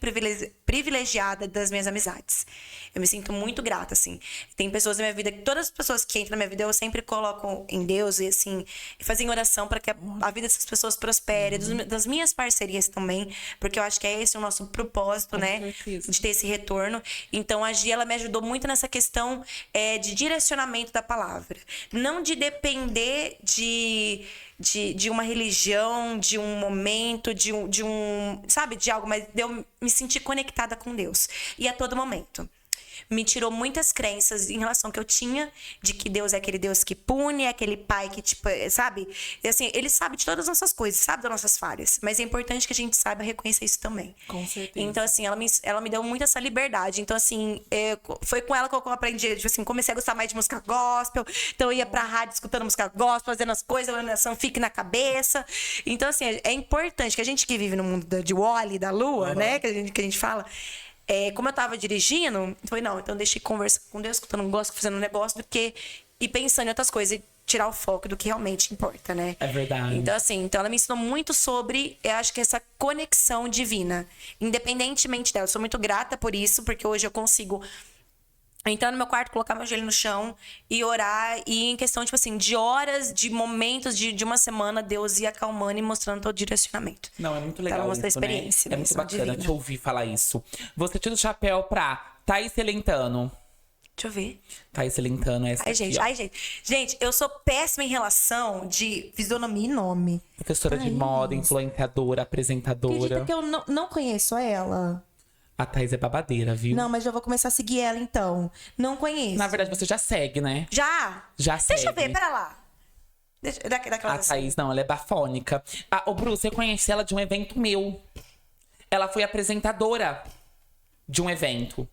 privilegiada das minhas amizades. Eu me sinto muito grata, assim. Tem pessoas na minha vida, todas as pessoas que entram na minha vida, eu sempre coloco em Deus e, assim, fazem oração para que a vida dessas pessoas prospere, das minhas parcerias também, porque eu acho que é esse o nosso propósito, né? De ter esse retorno. Então, a Gi, ela me ajudou muito nessa questão de direcionamento da palavra. Não de depender de uma religião, de um momento, sabe, de algo, mas de eu me sentir conectada com Deus. E a todo momento. Me tirou muitas crenças em relação ao que eu tinha, de que Deus é aquele Deus que pune, é aquele pai que, tipo, sabe? E assim, ele sabe de todas as nossas coisas, sabe das nossas falhas. Mas é importante que a gente saiba reconhecer isso também. Com certeza. Então, assim, ela me deu muito essa liberdade. Então, assim, foi com ela que eu aprendi, tipo assim, comecei a gostar mais de música gospel. Então, eu ia pra rádio escutando música gospel, fazendo as coisas, a fanfic na cabeça. Então, assim, é importante que a gente que vive no mundo de Wall-E, da Lua, né? Que a gente fala... como eu tava dirigindo, eu falei, não, então deixei conversar com Deus, escutando um gosto, fazendo um negócio, do que ir pensando em outras coisas e tirar o foco do que realmente importa, né? É verdade. Então, assim, ela me ensinou muito sobre, eu acho que essa conexão divina. Independentemente dela, eu sou muito grata por isso, porque hoje eu consigo entrar no meu quarto, colocar meu joelho no chão e orar. E em questão, tipo assim, de horas, de momentos, de uma semana, Deus ia acalmando e mostrando todo o direcionamento. Não, é muito legal ela mostra isso, a experiência, né? É muito bacana te ouvir falar isso. Você tira o chapéu pra Thaís Celentano. Deixa eu ver. Thaís Celentano, essa aqui, ó. Gente, eu sou péssima em relação de fisionomia e nome. Professora de moda, influenciadora, apresentadora. Acredita que eu não conheço ela? A Thaís é babadeira, viu? Não, mas já vou começar a seguir ela, então. Não conheço. Na verdade, você já segue, né? Já segue. Deixa eu ver, pera lá. A Thaís, não, ela é bafônica. Ô, Bru, você conhece ela de um evento meu. Ela foi apresentadora de um evento.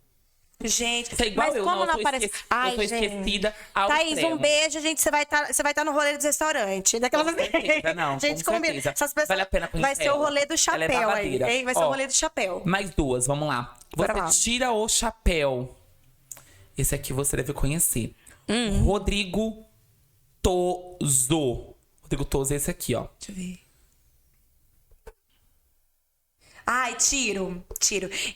Gente, você é igual mas eu, como não aparece? eu tô esquecida ao Thaís, extremo. um beijo, gente. Você vai estar no rolê dos restaurantes. Daquelas Com certeza, não, gente, com combina. certeza. Essas pessoas... Vale a pena conhecer Vai ser o rolê do ela é chapéu aí, babadeira. hein? Vai ser o rolê do chapéu. Mais 2, vamos lá. Bora lá. Você tira o chapéu. Esse aqui você deve conhecer. Rodrigo Toso. Rodrigo Toso é esse aqui, ó. Deixa eu ver. Ai, tiro.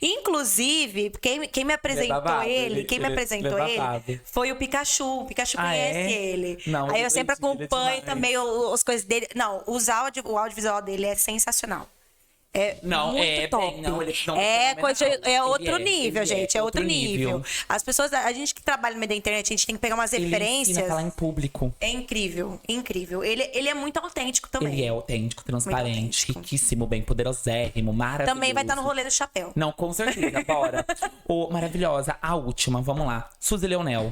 Inclusive, quem me apresentou babado, quem me ele apresentou é ele babado. foi o Pikachu. O Pikachu Ah, conhece é? ele. Não, Aí ele eu sempre ele é acompanho demais. também as coisas dele. Não, o audiovisual dele é sensacional. É Não, muito é top. bem, não, ele não é coisa, fenomenal. é outro Ele nível, ele gente. É outro nível. nível. As pessoas, a gente que trabalha no meio da internet, a gente tem que pegar umas Ele ensina a referências. falar em público. É incrível, incrível. Ele é muito autêntico também. Ele é autêntico, transparente, autêntico. riquíssimo, bem poderosérrimo, maravilhoso. Também vai estar no rolê do chapéu. Não, com certeza, bora. Maravilhosa, a última, vamos lá. Suzy Leonel.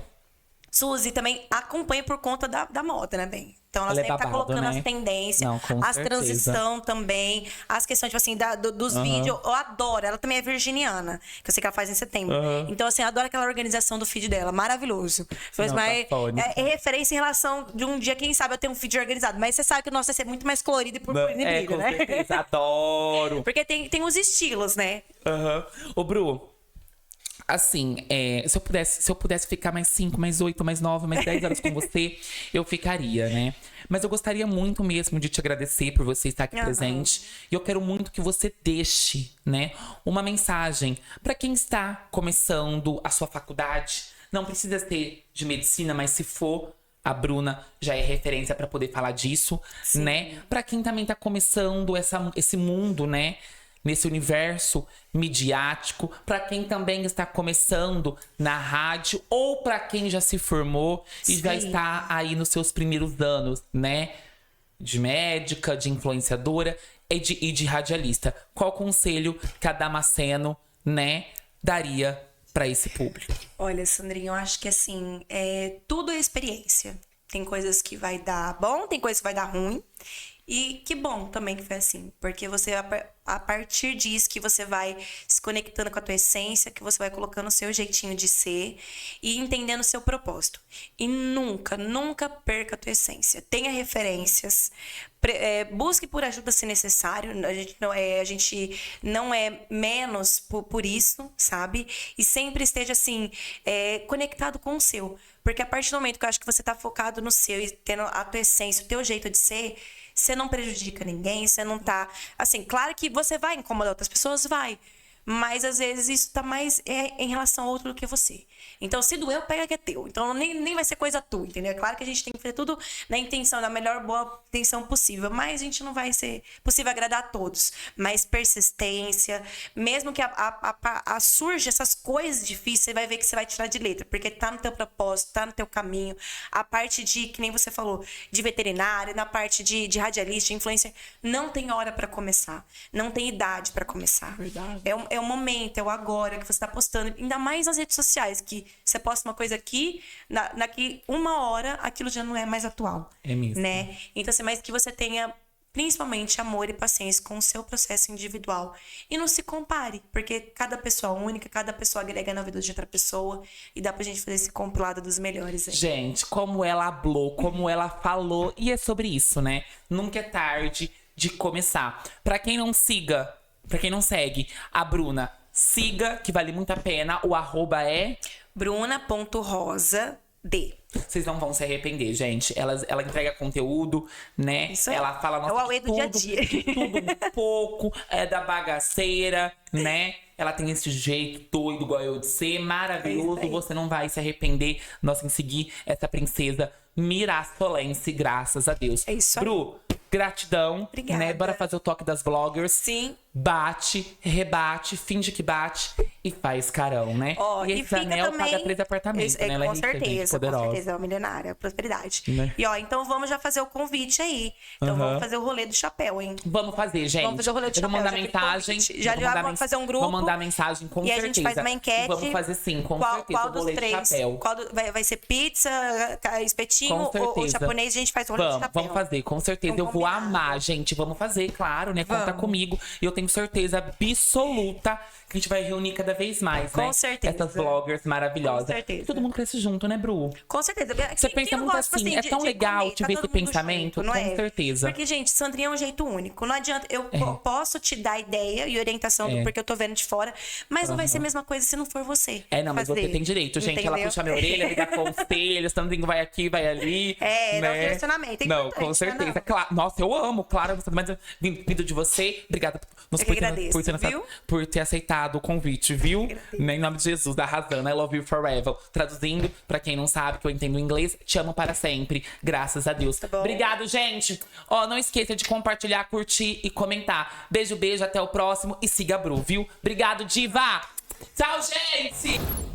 Suzy também acompanha por conta da moda, né, bem? Então ela Ela é sempre tá babado, colocando né? as tendências, Não, com as certeza. transição também, as questões, tipo assim, dos vídeos. Eu adoro. Ela também é virginiana, que eu sei que ela faz em setembro. Então, assim, eu adoro aquela organização do feed dela. Maravilhoso. Mas é referência em relação de um dia, quem sabe, eu tenho um feed organizado. Mas você sabe que o nosso vai ser muito mais colorido e purpurina e brilho, com né? certeza, adoro. Porque tem os estilos, né? Ô, Bru, assim, se eu pudesse ficar mais 5, mais 8, mais 9, mais 10 horas com você, eu ficaria, né? Mas eu gostaria muito mesmo de te agradecer por você estar aqui presente. E eu quero muito que você deixe, né, uma mensagem para quem está começando a sua faculdade. Não precisa ser de medicina, mas se for, a Bruna já é referência para poder falar disso, né? Para quem também tá começando esse mundo, né? Nesse universo midiático, para quem também está começando na rádio ou para quem já se formou e já está aí nos seus primeiros anos, né? De médica, de influenciadora e de radialista. Qual conselho que a Damasceno, né, daria para esse público? Olha, Sandrinha, eu acho que assim, tudo é experiência. Tem coisas que vai dar bom, tem coisas que vai dar ruim. E que bom também que foi assim, porque você, a partir disso que você vai se conectando com a tua essência, que você vai colocando o seu jeitinho de ser e entendendo o seu propósito. E nunca perca a tua essência. Tenha referências, busque por ajuda se necessário, a gente não é menos por isso, sabe? E sempre esteja assim, conectado com o seu. Porque a partir do momento que eu acho que você tá focado no seu e tendo a tua essência, o teu jeito de ser, você não prejudica ninguém, você não tá... Assim, claro que você vai incomodar outras pessoas, vai. Mas, às vezes, isso tá mais em relação a outro do que você. Então, se doeu, pega que é teu. Então, nem vai ser coisa tua, entendeu? É claro que a gente tem que fazer tudo na intenção, na melhor boa intenção possível. Mas a gente não vai ser possível agradar a todos. Mas persistência, mesmo que surja essas coisas difíceis, você vai ver que você vai tirar de letra. Porque tá no teu propósito, tá no teu caminho. A parte de, que nem você falou, de veterinário, na parte de radialista, de influencer, não tem hora pra começar. Não tem idade pra começar. Verdade. É o momento, é o agora que você tá postando. Ainda mais nas redes sociais, que você posta uma coisa aqui, daqui uma hora, aquilo já não é mais atual. É mesmo. Né? Então, assim, mas que você tenha, principalmente, amor e paciência com o seu processo individual. E não se compare, porque cada pessoa é única, cada pessoa agrega na vida de outra pessoa. E dá pra gente fazer esse compilado dos melhores. Aí. Gente, como ela hablou, como ela falou. E é sobre isso, né? Nunca é tarde de começar. Pra quem não segue a Bruna, siga, que vale muito a pena. O @ é bruna.rosad. Vocês não vão se arrepender, gente. Ela entrega conteúdo, né? Isso aí. Ela fala É o Aue do dia a dia. tudo um pouco, é da bagaceira, né? Ela tem esse jeito doido, igual eu de ser, maravilhoso. É isso aí. Você não vai se arrepender, nós em seguir essa princesa mirassolense, graças a Deus. É isso aí. Bru, gratidão. Obrigada. Né? Bora fazer o toque das vloggers. Sim. Bate, rebate, finge que bate e faz carão, né? Ó, e e esse fica anel também... paga 3 apartamentos, né? Ela é com rica, gente, certeza, poderosa. com certeza. É uma milionária, prosperidade. Né? E ó, então vamos já fazer o convite aí. Então vamos fazer o rolê do chapéu, hein? Vamos fazer, gente. Vamos fazer o rolê do Eu vou chapéu. mandar já mensagem. vamos fazer um grupo. Vou mandar mensagem, com e certeza. a gente faz uma enquete. E vamos fazer sim, com qual, certeza. Qual o dos rolê três? de chapéu. Vai ser pizza, espetinho Com certeza. ou japonês? A gente faz o rolê do chapéu. Vamos fazer, com certeza. Vamos eu vou combinar. amar, gente. Vamos fazer, claro, né? Conta Vamos. comigo. E eu tenho certeza absoluta que a gente vai reunir cada vez mais, Com né? certeza. Essas vloggers maravilhosas. Com certeza. E todo mundo cresce junto, né, Bru? Com certeza. Você pensa muito assim, é tão legal te ver esse pensamento, não com é? certeza. Porque, gente, Sandrinha é um jeito único. Não adianta, eu posso te dar ideia e orientação do porque eu tô vendo de fora, mas não vai ser a mesma coisa se não for você. Não, mas você tem direito, gente. Entendeu? Ela puxa minha orelha, me dá conselhos, Sandrinho vai aqui, vai ali. Dá um né? direcionamento. É Não, importante, com certeza. né, Claro. Nossa, eu amo, claro, mas vindo de você. Obrigada Eu que agradeço, viu? por ter aceitado o convite, viu? Em nome de Jesus, arrasando. I love you forever. Traduzindo, pra quem não sabe, que eu entendo inglês, te amo para sempre. Graças a Deus. Tá bom. Obrigado, gente. Ó, não esqueça de compartilhar, curtir e comentar. Beijo, beijo, até o próximo. E siga a Bru, viu? Obrigado, diva! Tchau, gente!